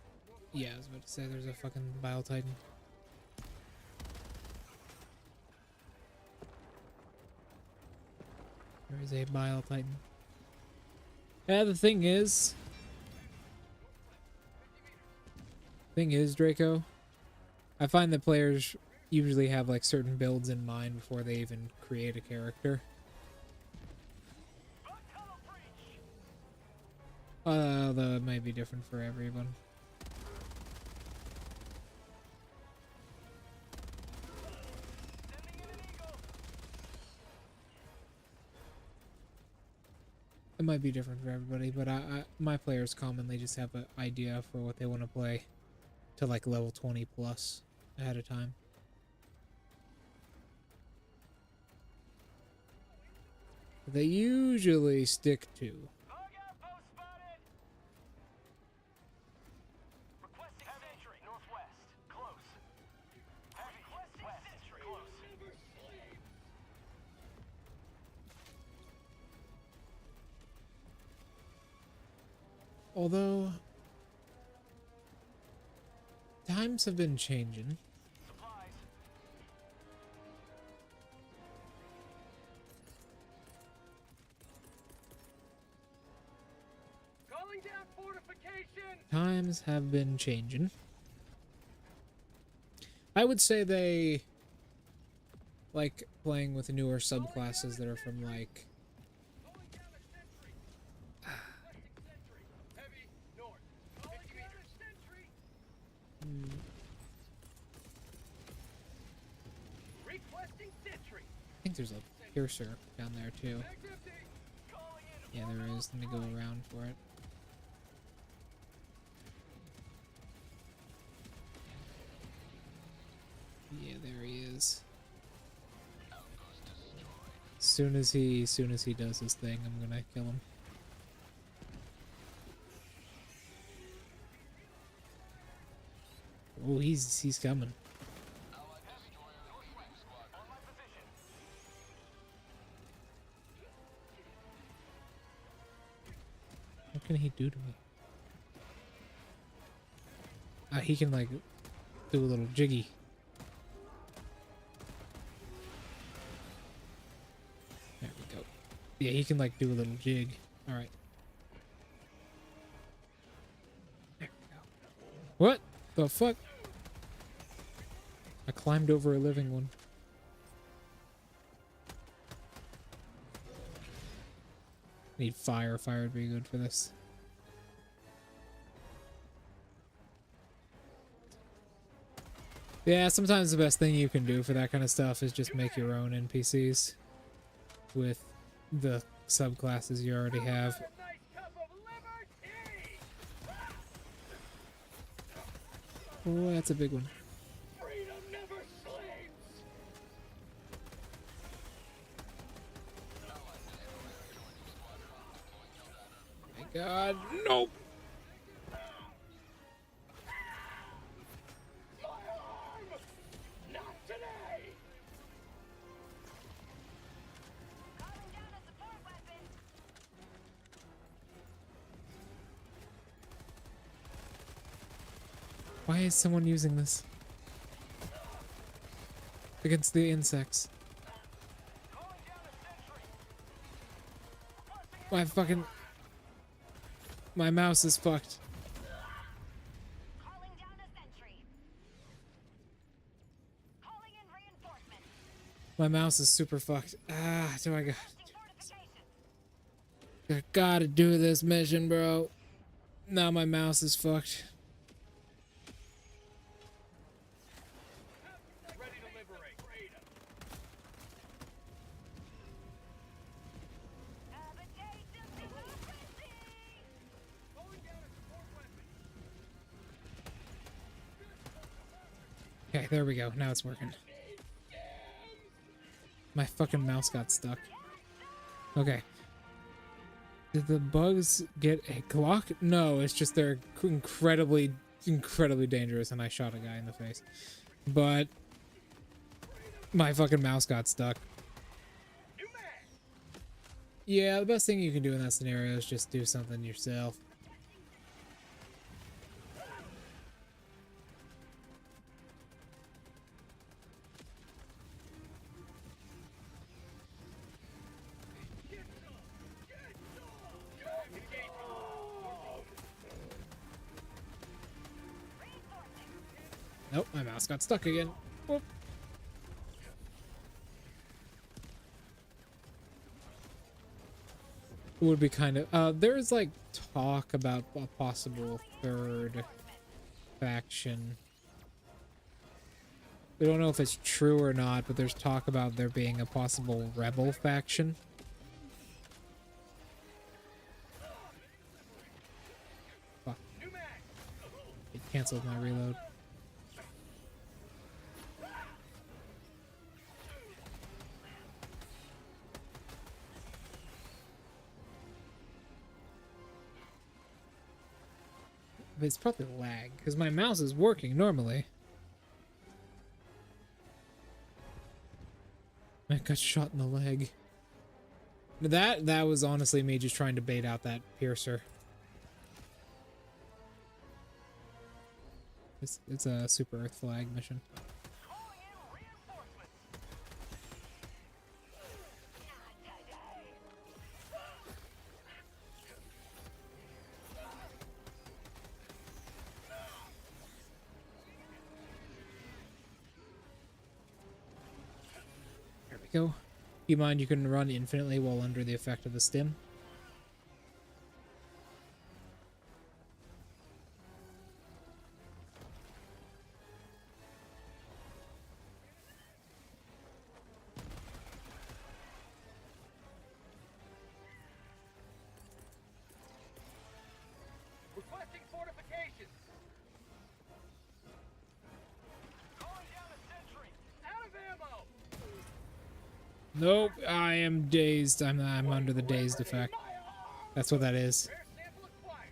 yeah, I was about to say there's a fucking Bile Titan. There is a Bile Titan. Yeah, the thing is, Draco, I find that players usually have like certain builds in mind before they even create a character. Tunnel breach. Although it might be different for everyone. Sending in an might be different for everybody, but my players commonly just have an idea for what they want to play to like level 20 plus ahead of time. They usually stick to. Log outpost spotted. Requesting sentry. Northwest. Close. Requesting sentry. Close. Although times have been changing. Supplies. Calling down fortification. Times have been changing. I would say they like playing with newer subclasses that are from like Calling down a sentry. Requesting sentry. Heavy north. Calling down a sentry. Requesting sentry. I think there's a piercer down there too. Bags empty. Calling in. Yeah, there is. Let me go around for it. Yeah, there he is. Soon as he does his thing, I'm gonna kill him. Oh, he's coming. What can he do to me? He can like do a little jiggy. There we go. Yeah, he can like do a little jig. All right. There we go. What the fuck? I climbed over a living one. Need fire. Fire would be good for this. Yeah, sometimes the best thing you can do for that kind of stuff is just make your own NPCs with the subclasses you already have. Nice cup of liberty. Oh, that's a big one. Freedom never sleeps. My God, nope. Firearm! Not today! Calling down a support weapon. Why is someone using this against the insects? Calling down a sentry. My fucking... My mouse is fucked. Calling down a sentry. Calling in reinforcements. My mouse is super fucked. Ah, do I got... Requesting fortifications. I gotta do this mission, bro. Now my mouse is fucked. Ready to liberate. Freedom. Habitation democracy. Calling down a support weapon. Okay, there we go. Now it's working. My fucking mouse got stuck. Okay. Did the bugs get a Glock? No, it's just they're incredibly dangerous and I shot a guy in the face. But my fucking mouse got stuck. New mag. Yeah, the best thing you can do in that scenario is just do something yourself. Nope, my mouse got stuck again. Whoop. It would be kind of... there's like talk about a possible third faction. We don't know if it's true or not, but there's talk about there being a possible rebel faction. canceled my reload. But it's probably lag, because my mouse is working normally. I got shot in the leg. That was honestly me just trying to bait out that piercer. It's a Super Earth flag mission. Calling in reinforcements. There we go. Keep in mind you can run infinitely while under the effect of the stim. Requesting fortifications. Calling down a sentry. Out of ammo. Nope, I am dazed. I'm under the dazed effect. That's what that is. Rare sample acquired.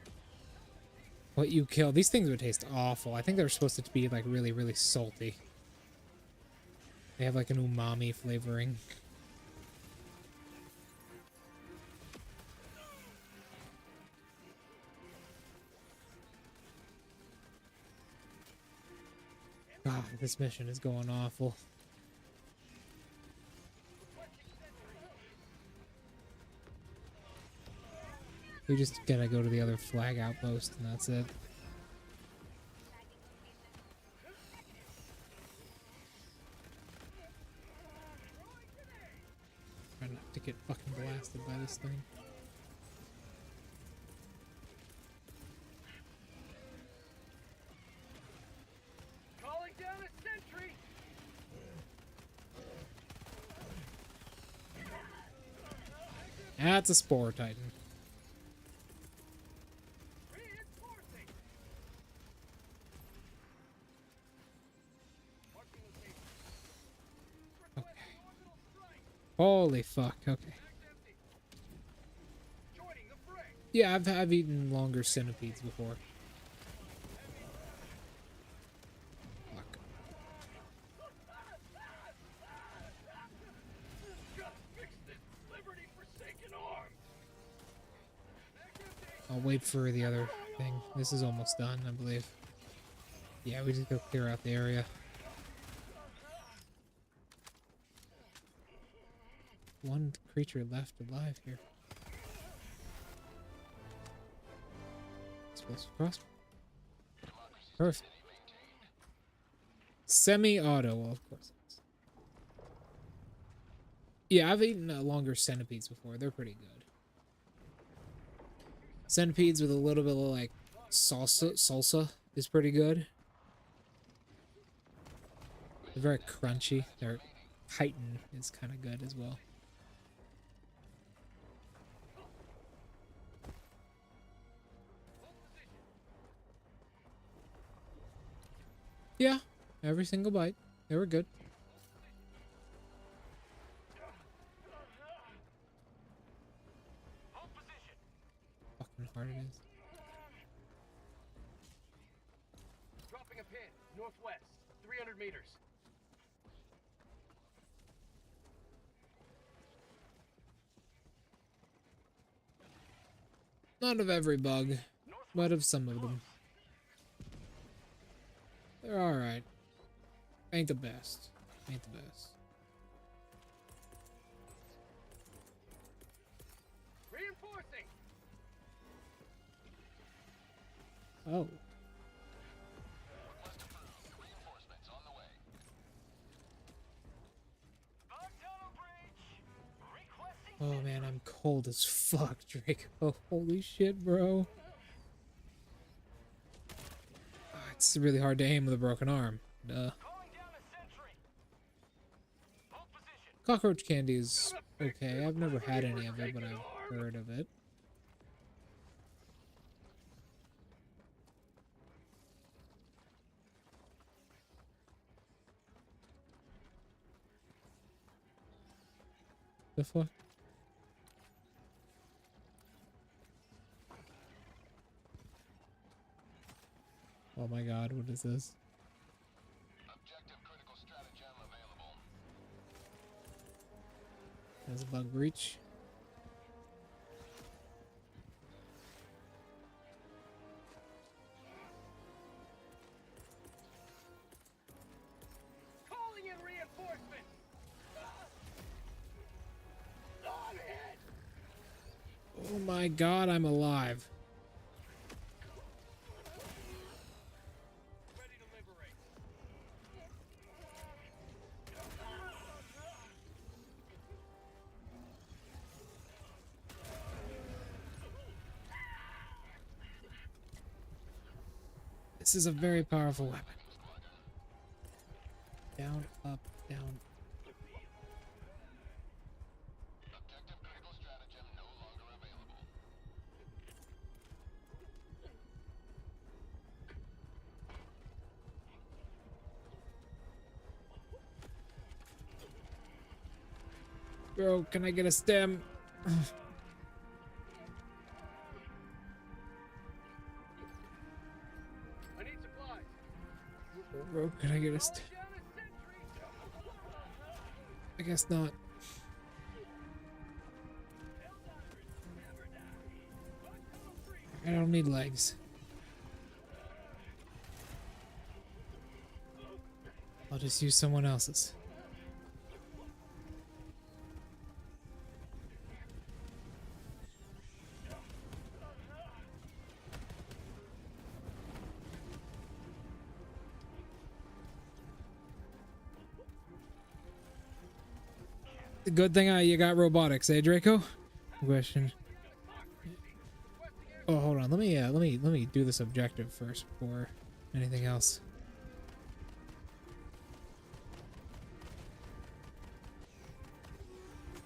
What you kill. These things would taste awful. I think they're supposed to be like really, really salty. They have like an umami flavoring. God, this mission is going awful. We just gotta go to the other flag outpost and that's it. Try not to get fucking blasted by this thing. Calling down a sentry. That's a Spore Titan. Reinforcing. Marking location. Okay. Orbital strike. Holy fuck, okay. Mag's empty. Joining the fray. Yeah, I've eaten longer centipedes before. Fuck. Just fix this liberty forsaken arm. Mag's empty. I'll wait for the other thing. This is almost done, I believe. Yeah, we just go clear out the area. One creature left alive here. Explosive crossbow. Perfect. Semi-auto, well, of course it is. Yeah, I've eaten longer centipedes before. They're pretty good. Centipedes with a little bit of like salsa is pretty good. They're very crunchy. Their chitin is kind of good as well. Yeah, every single bite. They were good. Hold position. Fucking hard it is. Dropping a pin. Northwest. 300 meters. Not of every bug, but of some of them. They're alright. Ain't the best. Ain't the best. Reinforcing. Oh. Reinforcements on the way. Bug tunnel breach. Requesting. Oh man, I'm cold as fuck, Drake. Oh, holy shit, bro. Ah, it's really hard to aim with a broken arm. Duh. Calling down a sentry. Hold position. Cockroach candy is okay. I've never had any of it, but I've heard of it. The fuck? Oh my god, what is this? Objective critical stratagem available. There's a bug breach. Calling in reinforcements. On it. Oh my god, I'm alive. Ready to liberate. This is a very powerful weapon. Down, up, down. Objective critical stratagem no longer available. Bro, can I get a stem? I need supplies. Bro, can I get a stem? Down a sentry. I guess not. I don't need legs. I'll just use someone else's. Good thing you got robotics, eh, Draco? Question. Oh, hold on. Let me do this objective first before anything else.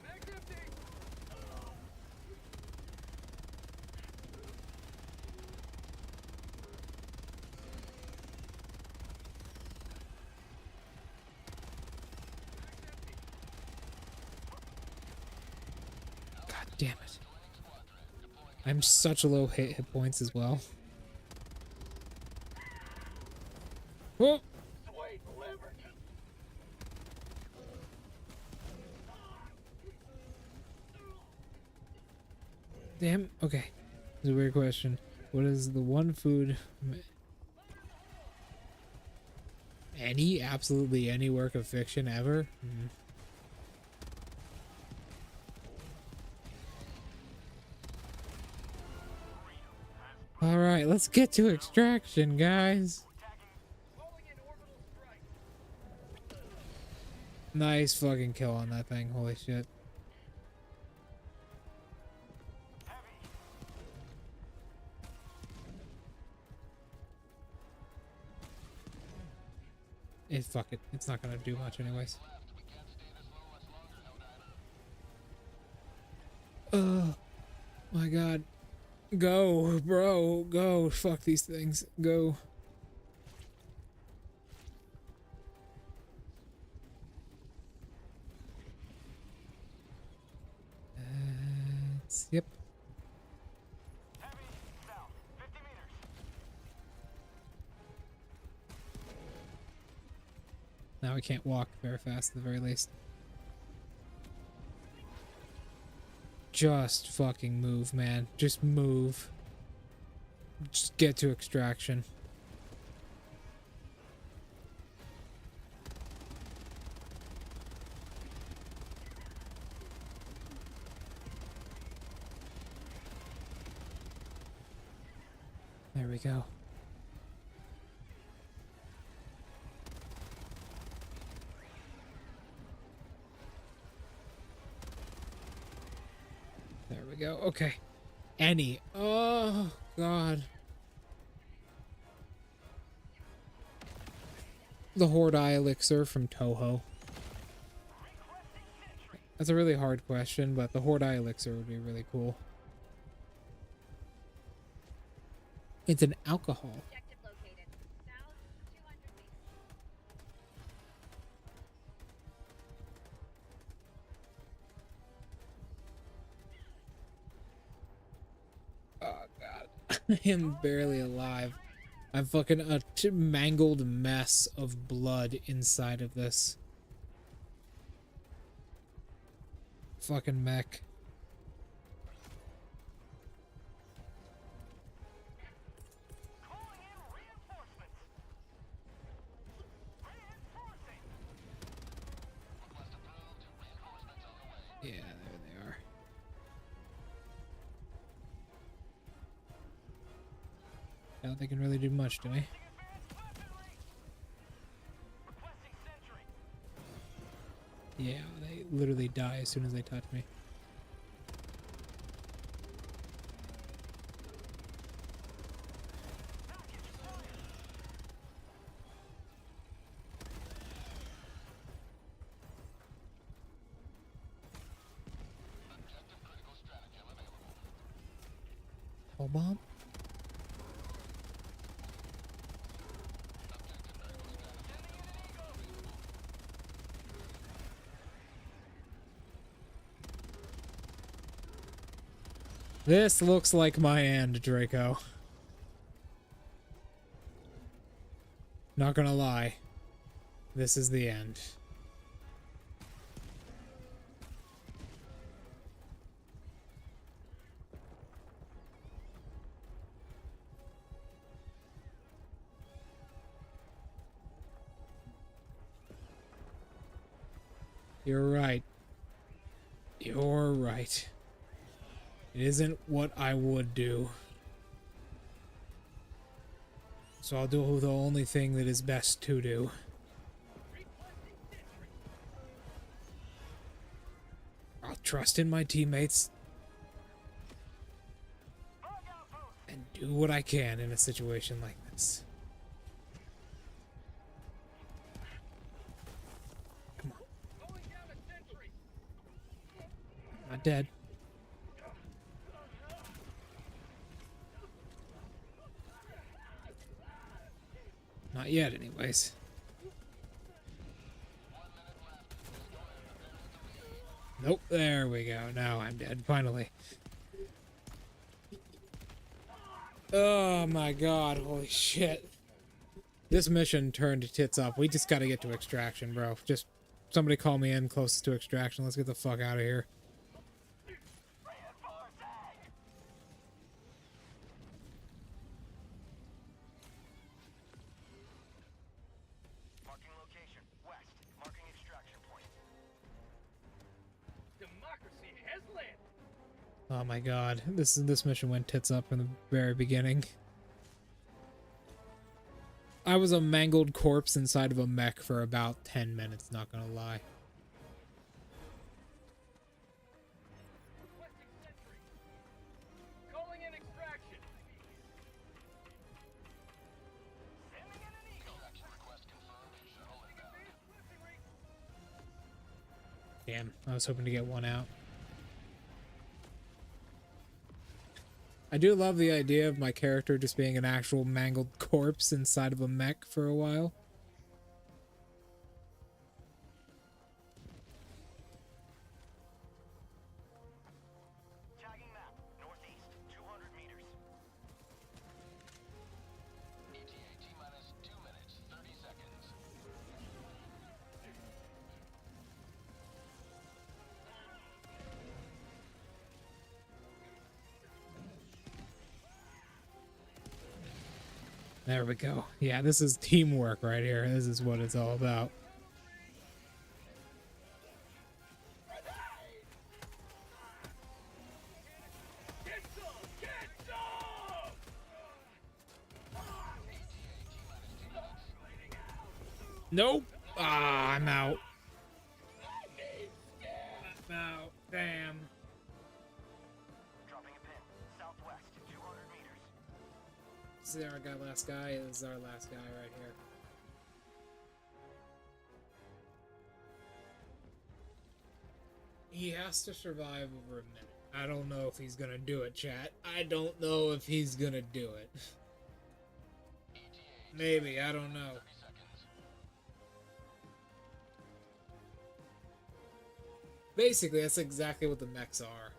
Mag's empty. God damn it. I'm such low hit points as well. Whoa! Sweet liberty. Damn. Okay. This is a weird question. What is the one food? Absolutely any work of fiction ever? All right, let's get to extraction, guys. Calling in orbital strike. Nice fucking kill on that thing. Holy shit. Fuck it. It's not gonna do much anyways. Oh my god. Go, bro. Go. Fuck these things. Go. Yep. Heavy south. 50 meters. Now we can't walk very fast at the very least. Just fucking move, man. Just move. Just get to extraction. There we go. There we go. Okay. Any. Oh, God. The Horde Eye Elixir from Toho. That's a really hard question, but the Horde Eye Elixir would be really cool. It's an alcohol. Objective located. South 200 meters. I am barely alive. I'm fucking a mangled mess of blood inside of this fucking mech. Calling in reinforcements. Reinforcing. Request approved. Reinforcements on the way. Yeah, there they are. I don't think I can really do much, do I? Advanced weaponry. Requesting sentry. Yeah, they literally die as soon as they touch me. Objective critical stratagem available. Full bomb? This looks like my end, Draco. Not gonna lie. This is the end. You're right. You're right. It isn't what I would do. So I'll do the only thing that is best to do. I'll trust in my teammates and do what I can in a situation like this. Come on. Calling down a sentry. Not dead. Not yet, anyways. Nope, there we go. Now I'm dead, finally. Oh my god, holy shit. This mission turned tits up. We just gotta get to extraction, bro. Just somebody call me in closest to extraction. Let's get the fuck out of here. Marking location. West. Marking extraction point. Democracy has landed. Oh my god. This mission went tits up from the very beginning. I was a mangled corpse inside of a mech for about 10 minutes, not gonna lie. Requesting sentry. Calling in extraction. Sending in an eagle. Extraction request confirmed. Shuttle inbound. Advanced weaponry. Damn, I was hoping to get one out. I do love the idea of my character just being an actual mangled corpse inside of a mech for a while. Tagging map. Northeast. 200 meters. ETA T-minus 2 minutes, 30 seconds. There we go. Yeah, this is teamwork right here. This is what it's all about. Get some! Get some! Nope. Ah, I'm out. I'm out. Damn. Dropping a pin. Southwest. 200 meters. This is our last guy. This is our last guy right here. He has to survive over a minute. I don't know if he's gonna do it, chat. I don't know if he's gonna do it. Maybe, I don't know. 30 seconds. Basically, that's exactly what the mechs are.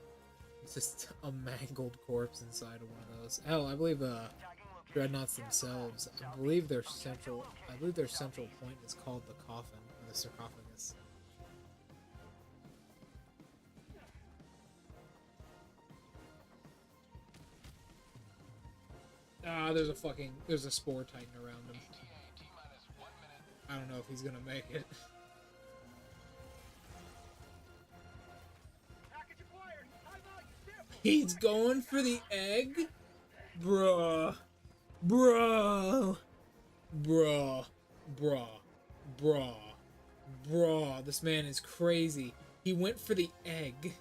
Just a mangled corpse inside of one of those. Hell, I believe dreadnoughts themselves. I believe their central point is called the coffin or the sarcophagus. Ah, there's a spore titan around him. I don't know if he's gonna make it. He's going for the egg? Bruh. Bruh. Bruh. Bruh. Bruh. Bruh. This man is crazy. He went for the egg.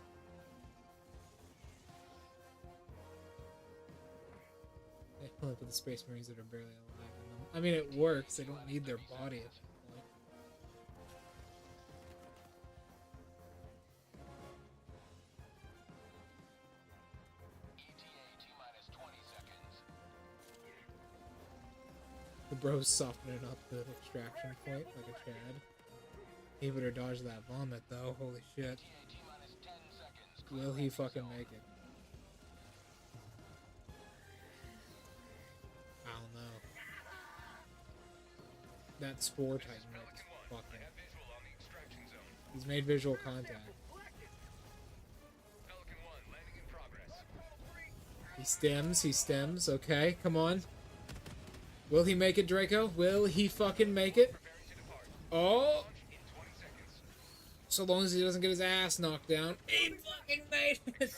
They only put the Space Marines that are barely alive in them. I mean, it works. They don't need their body at that point. The bro's softening up the extraction point like a Chad. He better dodge that vomit though, holy shit. Will he fucking make it? I don't know. That spore titan looked fucking. He's made visual contact. He stems, okay, come on. Will he make it, Draco? Will he fucking make it? Oh! So long as he doesn't get his ass knocked down. He fucking made it!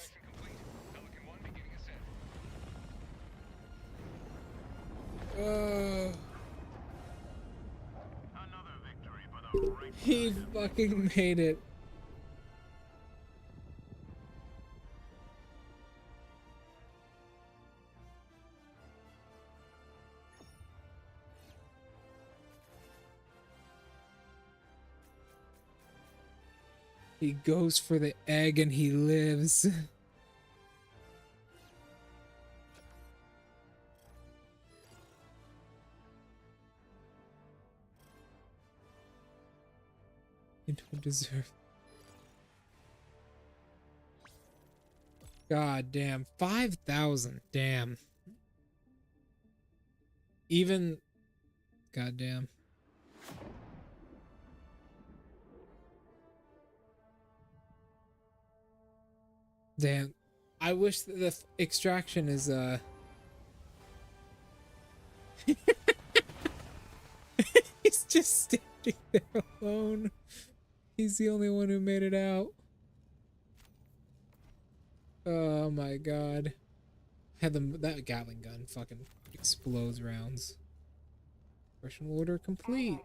Oh. He fucking made it. He goes for the egg and he lives. You don't deserve. God damn. 5,000. Damn. Even. God damn. Damn. I wish that the extraction is, He's just standing there alone. He's the only one who made it out. Oh my god. Had them that Gatling gun fucking explodes rounds. Russian order complete.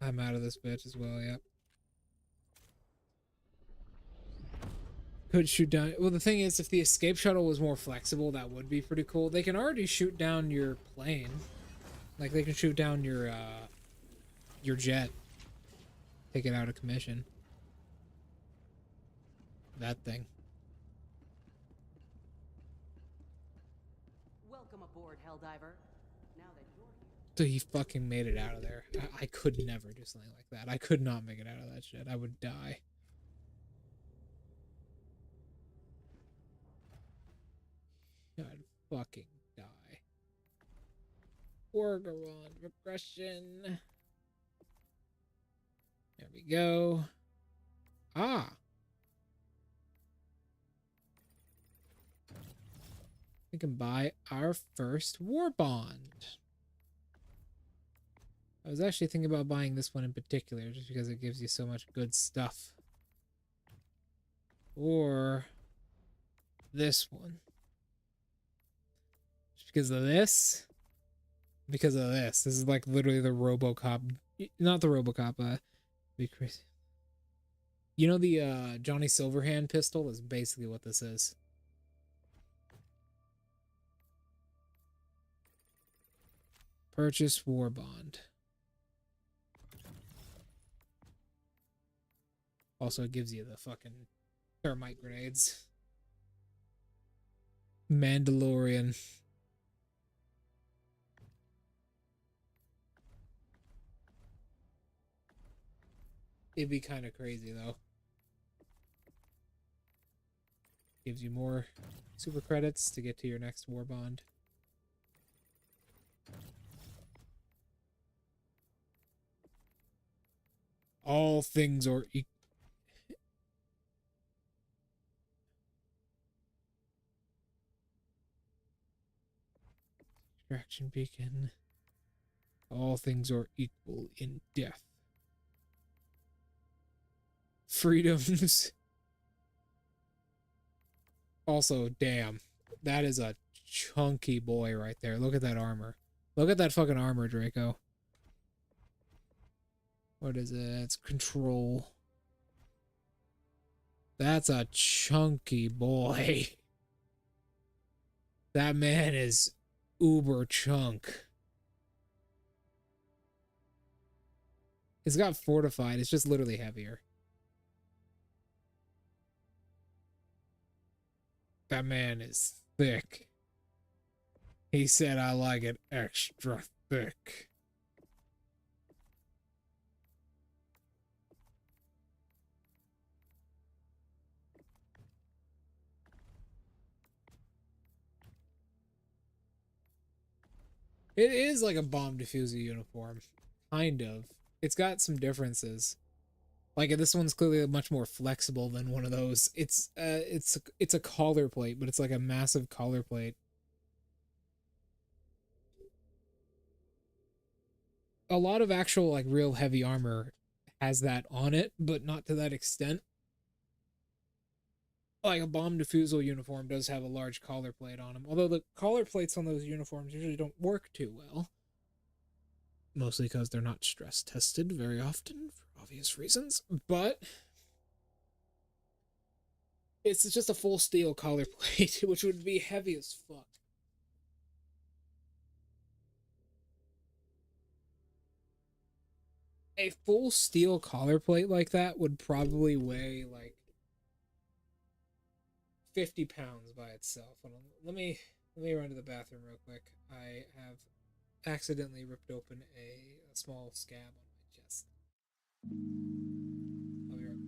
I'm out of this bitch as well, yep. Could shoot down. Well, the thing is, if the escape shuttle was more flexible, that would be pretty cool. They can already shoot down your plane. Like, they can shoot down your jet. Take it out of commission. That thing. Welcome aboard, Helldiver. Now that you're here. So he fucking made it out of there. I could never do something like that. I could not make it out of that shit. I would die. I'd fucking die. Orgaron regression. There we go. Ah. We can buy our first war bond. I was actually thinking about buying this one in particular just because it gives you so much good stuff. Or this one. Just because of this. Because of this. This is like literally the RoboCop. Not the RoboCop, be crazy. You know the Johnny Silverhand pistol is basically what this is. Purchase war bond. Also, it gives you the fucking thermite grenades. Mandalorian. It'd be kind of crazy, though. gives you more super credits to get to your next war bond. All things are extraction beacon. All things are equal in death. Freedoms. Also, damn. That is a chunky boy right there. Look at that armor. Look at that fucking armor, Draco. What is it? It's control. That's a chunky boy. That man is uber chunk. It's got fortified. It's just literally heavier. That man is thick. He said, I like it extra thick. It is like a bomb diffuser uniform. Kind of. It's got some differences. Like, this one's clearly much more flexible than one of those. It's a collar plate, but it's like a massive collar plate. A lot of actual, like, real heavy armor has that on it, but not to that extent. Like, a bomb diffusal uniform does have a large collar plate on them, although the collar plates on those uniforms usually don't work too well. Mostly because they're not stress tested very often, for obvious reasons, but it's just a full steel collar plate, which would be heavy as fuck. A full steel collar plate like that would probably weigh like 50 pounds by itself. Let me run to the bathroom real quick. I have accidentally ripped open a small scab on my chest. I'll be right back.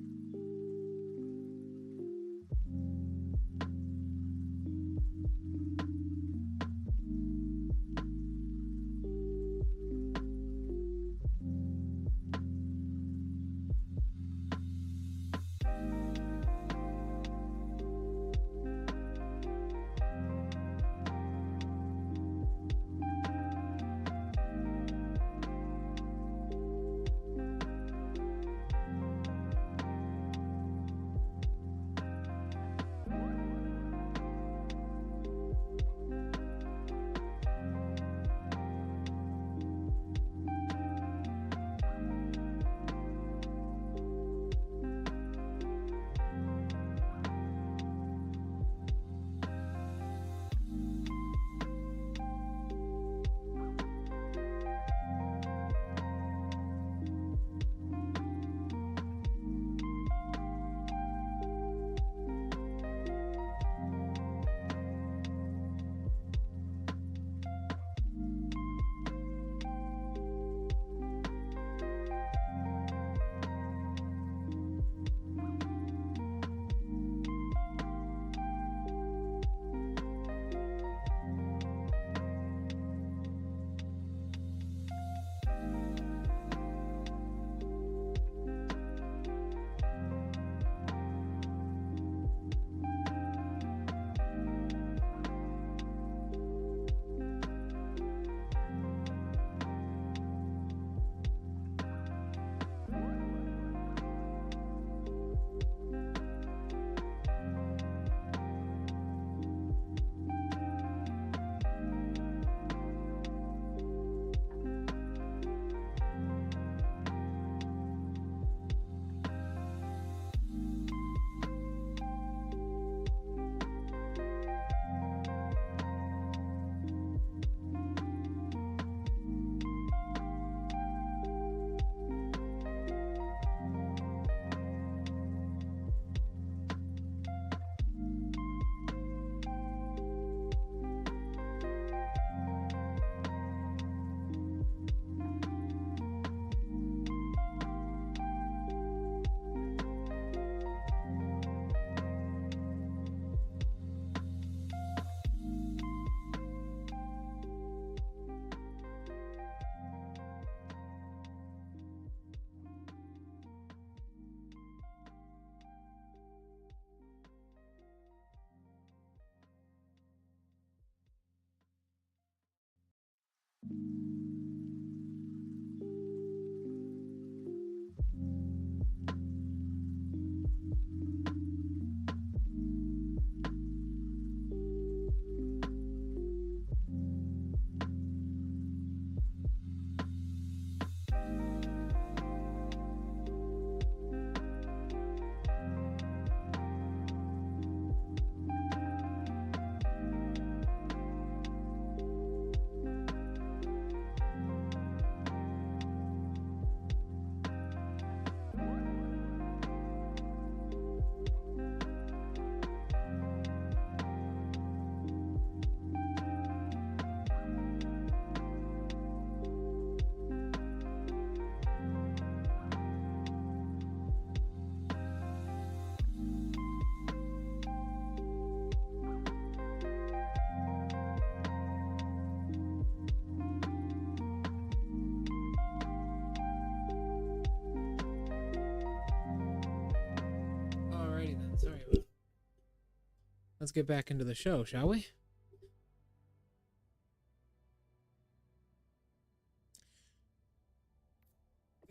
let's get back into the show, shall we?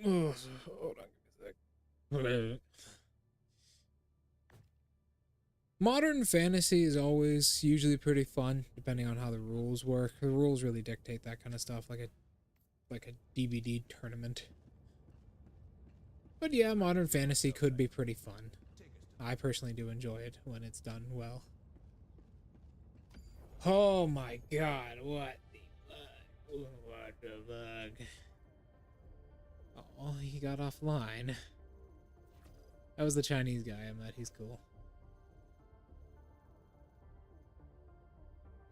Oh, hold on a sec. Modern fantasy is always usually pretty fun, depending on how the rules work. The rules really dictate that kind of stuff, like a DVD tournament. But yeah, modern fantasy could be pretty fun. I personally do enjoy it when it's done well. Oh my god, what the bug? What the bug? Oh, he got offline. That was the Chinese guy I met, he's cool.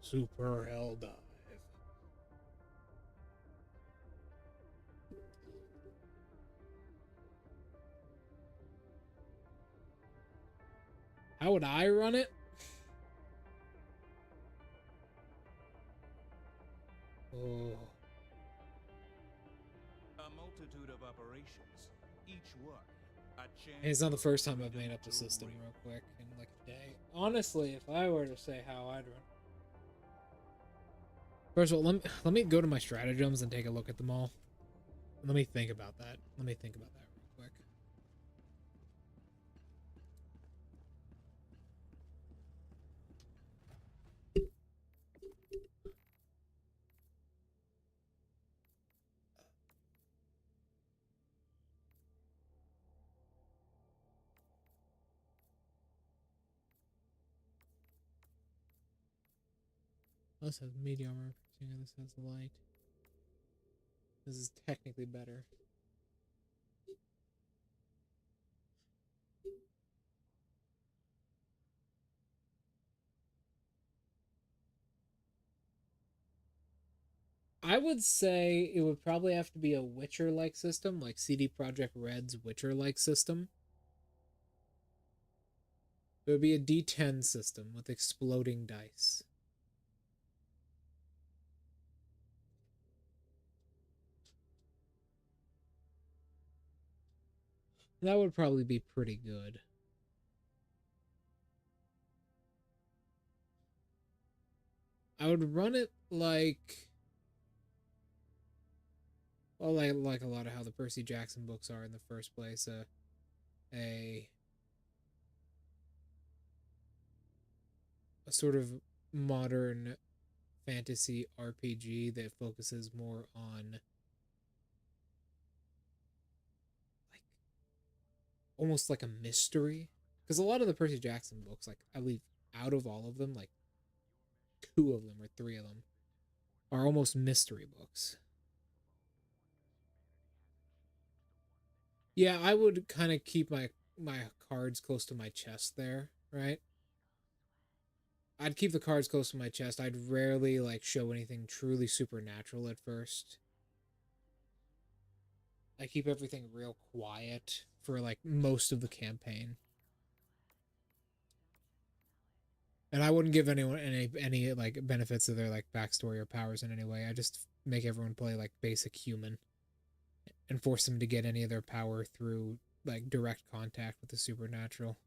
Super Helldive. How would I run it? Oh. A multitude of operations, each one a chance. Hey, it's not the first time I've made up the system real quick in like a day. Honestly, if I were to say how I'd run. First of all, let me go to my stratagems and take a look at them all. Let me think about that. Let me think about that real quick. This has medium armor. This has light. This is technically better. I would say it would probably have to be a Witcher-like system, like CD Projekt Red's Witcher-like system. It would be a D10 system with exploding dice. That would probably be pretty good. I would run it like... well, like a lot of how the Percy Jackson books are in the first place. A sort of modern fantasy RPG that focuses more on like almost like a mystery. Because a lot of the Percy Jackson books, like I believe out of all of them, like 2 of them or 3 of them are almost mystery books. Yeah, I would kind of keep my cards close to my chest there, right? I'd keep the cards close to my chest. I'd rarely like show anything truly supernatural at first. I keep everything real quiet for like most of the campaign. And I wouldn't give anyone any like benefits of their like backstory or powers in any way. I just make everyone play like basic human and force them to get any of their power through like direct contact with the supernatural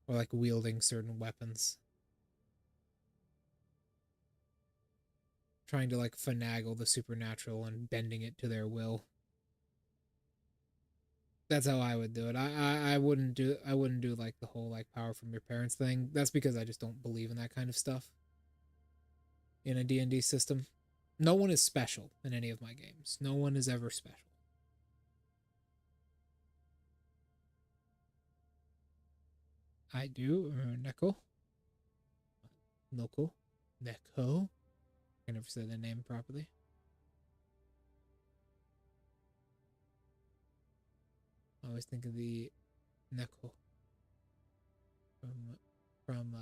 or like wielding certain weapons. Trying to like finagle the supernatural and bending it to their will. That's how I would do it. I wouldn't do like the whole like power from your parents thing. That's because I just don't believe in that kind of stuff in a D&D system. No one is special in any of my games. No one is ever special. I do Neko. Noko. Neko. I never said the name properly. I always think of the Neko from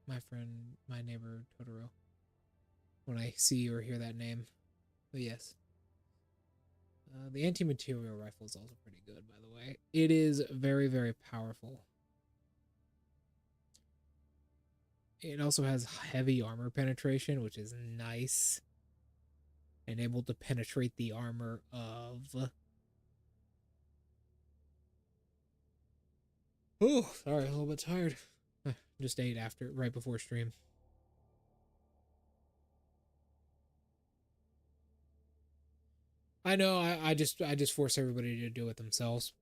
my friend, my neighbor Totoro. When I see or hear that name, but yes. The anti-material rifle is also pretty good, by the way. It is very, very powerful. It also has heavy armor penetration, which is nice. And able to penetrate the armor of Oh, sorry, a little bit tired. Just ate right before stream. I know. I just force everybody to do it themselves.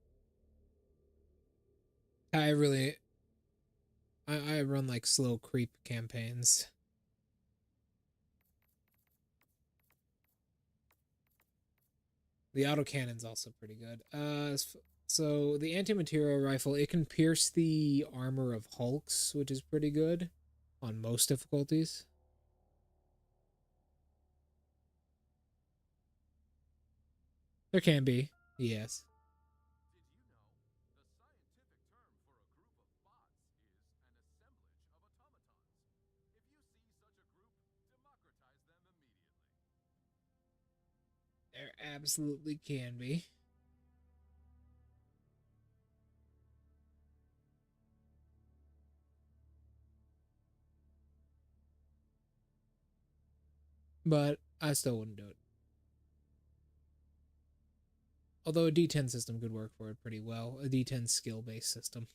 I really, I run like slow creep campaigns. The autocannon's also pretty good. So the anti-material rifle, it can pierce the armor of Hulks, which is pretty good on most difficulties. There can be, yes. There absolutely can be. But I still wouldn't do it. Although a D10 system could work for it pretty well. A D10 skill-based system.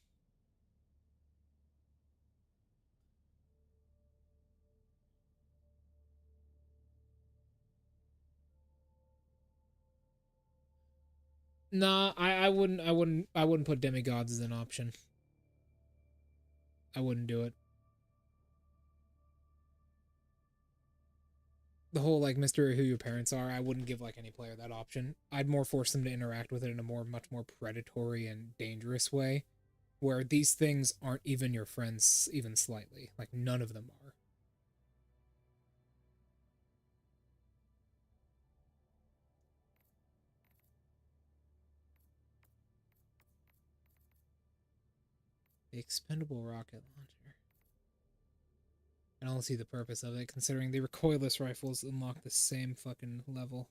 Nah, I wouldn't put demigods as an option. I wouldn't do it. The whole like mystery who your parents are, I wouldn't give like any player that option. I'd more force them to interact with it in a much more predatory and dangerous way, where these things aren't even your friends even slightly. Like none of them are. The expendable rocket launcher. I don't see the purpose of it, considering the recoilless rifles unlock the same fucking level.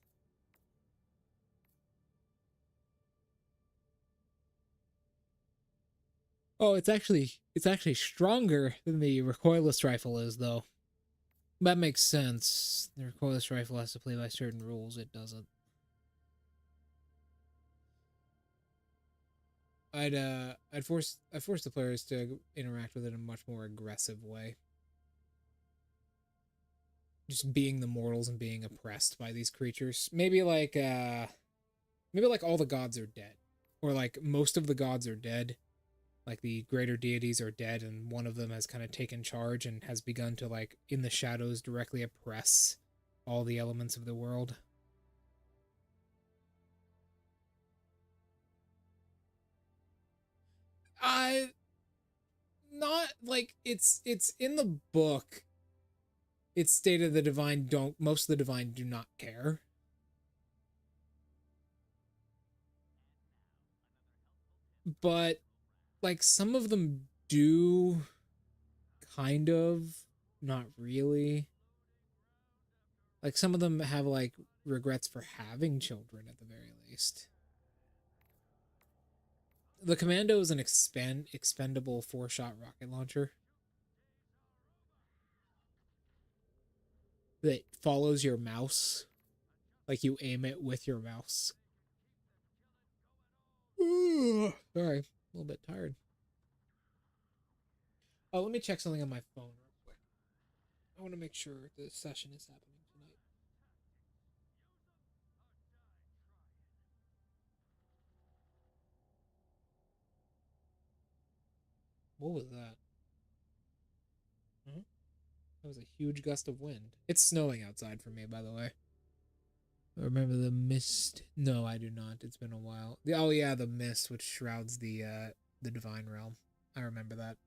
Oh, it's actually stronger than the recoilless rifle is, though. That makes sense. The recoilless rifle has to play by certain rules. It doesn't. I'd force the players to interact with it in a much more aggressive way. Just being the mortals and being oppressed by these creatures. Maybe like all the gods are dead. Or like most of the gods are dead. Like the greater deities are dead and one of them has kind of taken charge and has begun to like in the shadows directly oppress all the elements of the world. I not like it's in the book. It's stated the divine don't most of the divine do not care. But like some of them do kind of, not really. Like some of them have like regrets for having children at the very least. The Commando is an expendable 4-shot rocket launcher that follows your mouse. Like you aim it with your mouse. Sorry, a little bit tired. Oh, let me check something on my phone real quick. I want to make sure the session is happening tonight. What was that? Huh? That was a huge gust of wind. It's snowing outside for me, by the way. I remember the mist. No, I do not. It's been a while. Oh yeah, the mist which shrouds the divine realm. I remember that.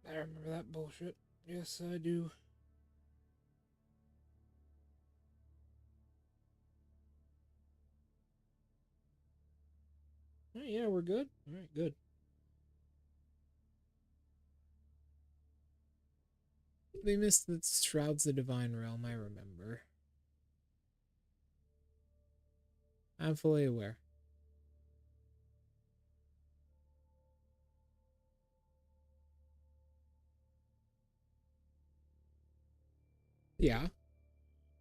I remember that bullshit. Yes, I do. Oh, yeah, we're good. All right, good. The mist that shrouds the divine realm, I remember. I'm fully aware. Yeah.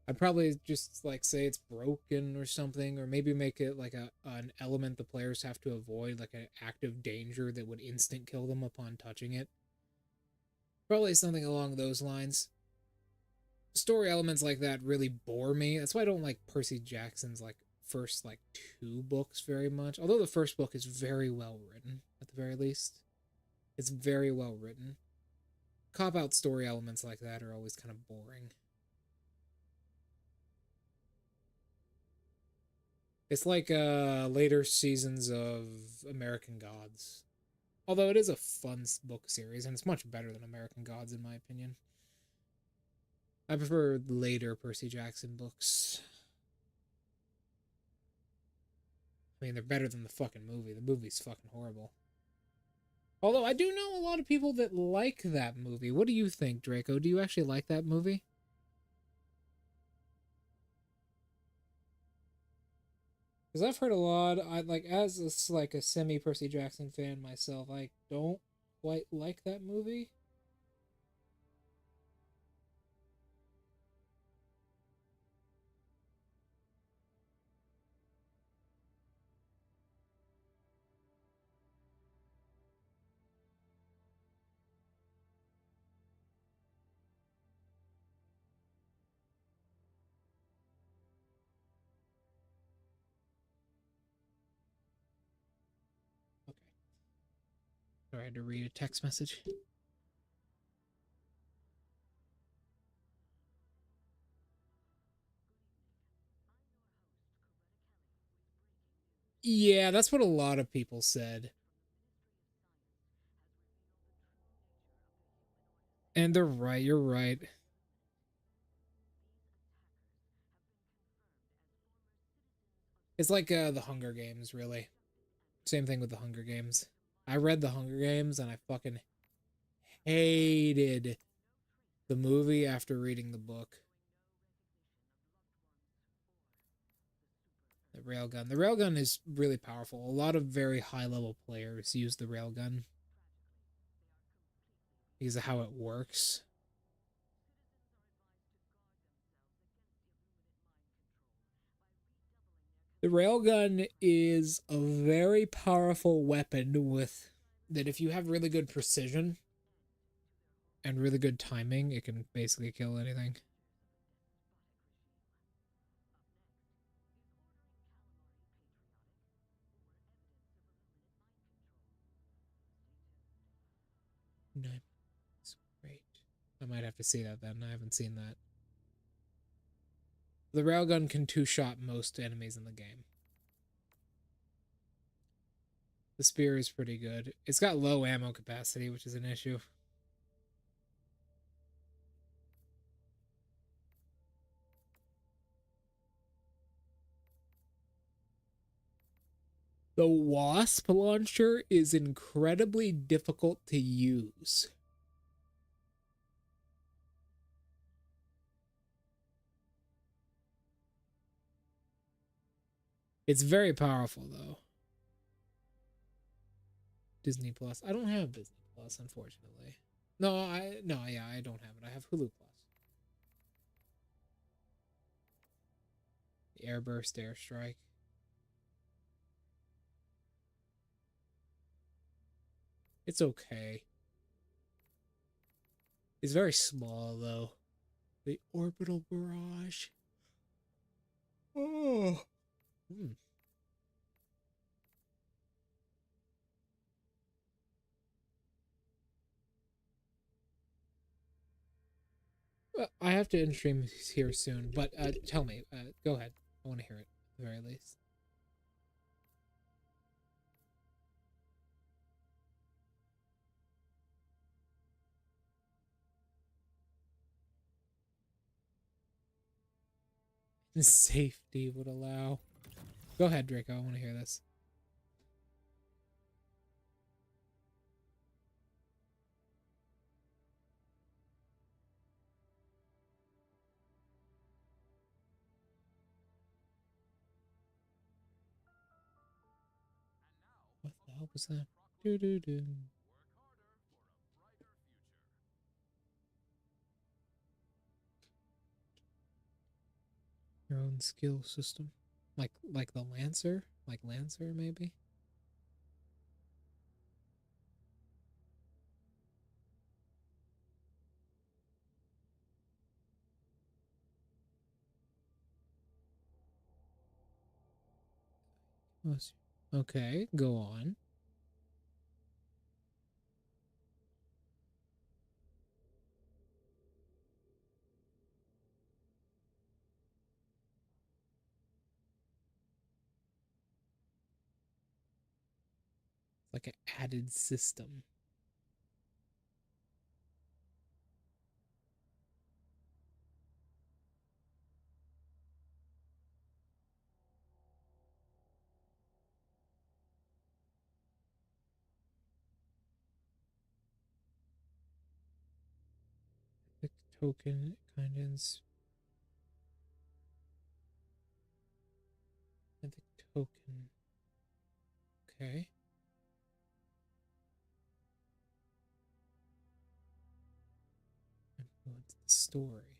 I'd probably just like say it's broken or something, or maybe make it like an element the players have to avoid, like an active danger that would instant kill them upon touching it. Probably something along those lines. Story elements like that really bore me. That's why I don't like Percy Jackson's like first like 2 books very much. Although the first book is very well written, at the very least. It's very well written. Cop-out story elements like that are always kind of boring. It's like later seasons of American Gods. Although it is a fun book series, and it's much better than American Gods in my opinion. I prefer later Percy Jackson books. I mean, they're better than the fucking movie. The movie's fucking horrible. Although I do know a lot of people that like that movie. What do you think, Draco? Do you actually like that movie? Because I've heard a lot, as a semi Percy Jackson fan myself, I don't quite like that movie. Okay. Sorry, I had to read a text message. Yeah, that's what a lot of people said. And they're right, you're right. It's like the Hunger Games, really. Same thing with the Hunger Games. I read the Hunger Games and I fucking hated the movie after reading the book. The railgun. The railgun is really powerful. A lot of very high-level players use the railgun because of how it works. The railgun is a very powerful weapon with that if you have really good precision and really good timing, it can basically kill anything. Nice. Great. I might have to see that then. I haven't seen that. The railgun can two-shot most enemies in the game. The spear is pretty good. It's got low ammo capacity, which is an issue. The Wasp launcher is incredibly difficult to use. It's very powerful, though. Disney Plus. I don't have Disney Plus, unfortunately. Yeah, I don't have it. I have Hulu Plus. The Airburst Airstrike. It's okay. It's very small, though. The Orbital Barrage. Oh. Well, I have to end stream here soon, but tell me. Go ahead. I want to hear it, at the very least. Safety would allow. Go ahead, Draco. I want to hear this. What the hell was that? Do do do. Your own skill system. Like the Lancer? Like Lancer, maybe? Okay, go on. Like an added system. Epic token kind of epic token. Okay. Influence the story.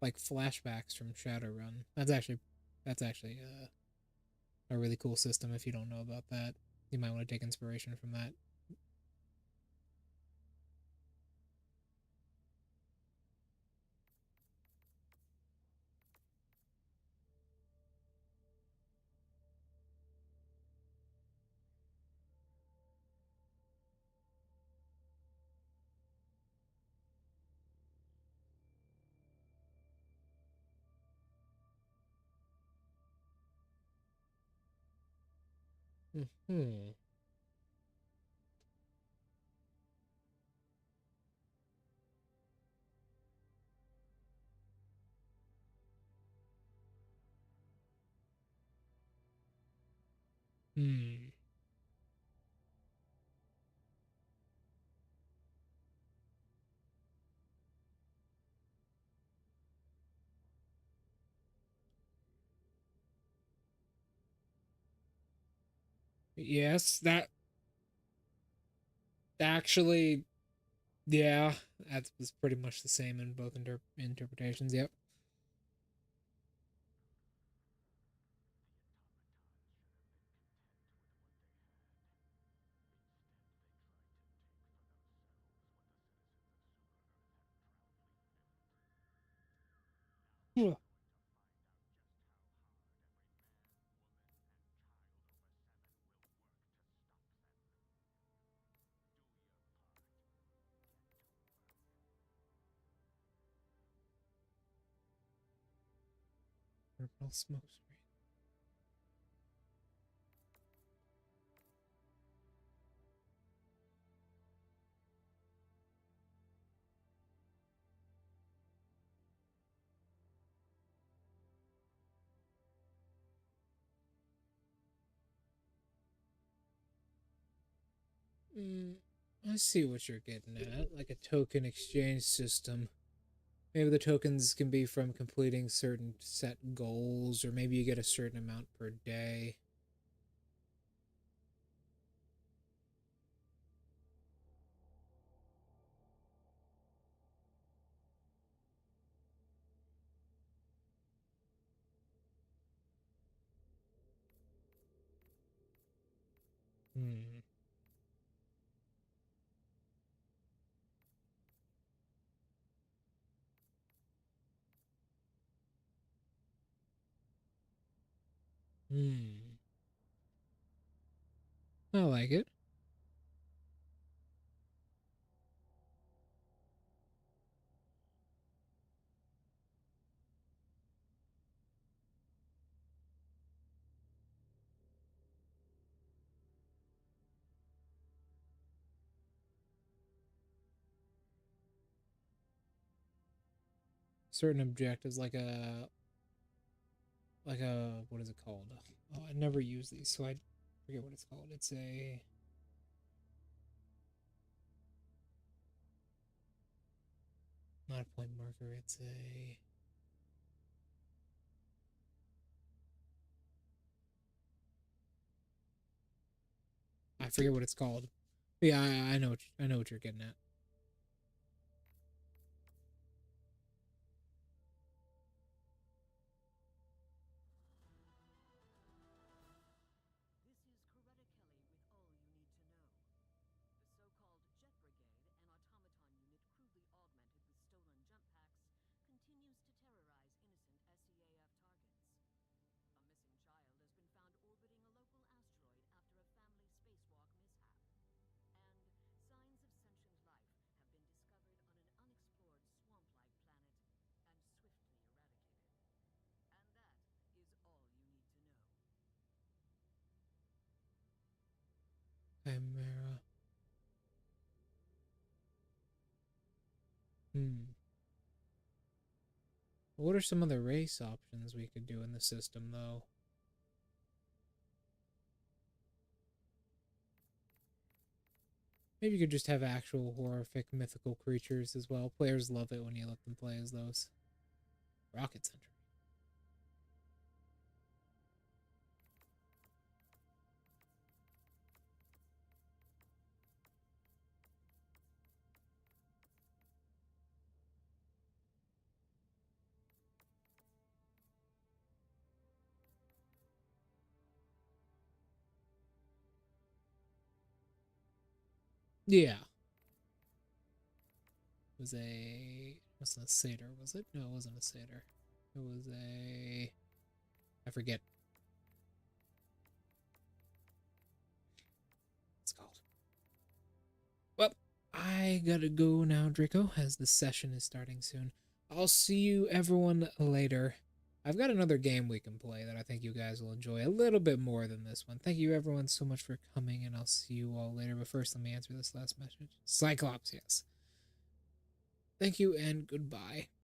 Like flashbacks from Shadowrun. That's actually a really cool system. If you don't know about that, you might want to take inspiration from that. Hmm. Hmm. Yes, that actually, yeah, that was pretty much the same in both interpretations. Yep. Yeah. Purple smoke screen. I see what you're getting at, like a token exchange system. Maybe the tokens can be from completing certain set goals, or maybe you get a certain amount per day. Hmm. Hmm. I like it. Certain objectives, like a what is it called? Oh, I never use these, so I forget what it's called. It's a not a point marker. It's a I forget what it's called. Yeah, I know I know what you're getting at. Hmm. What are some other race options we could do in the system, though? Maybe you could just have actual horrific mythical creatures as well. Players love it when you let them play as those. Rocket Sentry. Yeah. It was a... wasn't a satyr, was it? No, it wasn't a satyr. It was a... I forget. It's called. Well, I gotta go now, Draco, as the session is starting soon. I'll see you everyone later. I've got another game we can play that I think you guys will enjoy a little bit more than this one. Thank you everyone so much for coming, and I'll see you all later. But first, let me answer this last message. Cyclops, yes. Thank you and goodbye.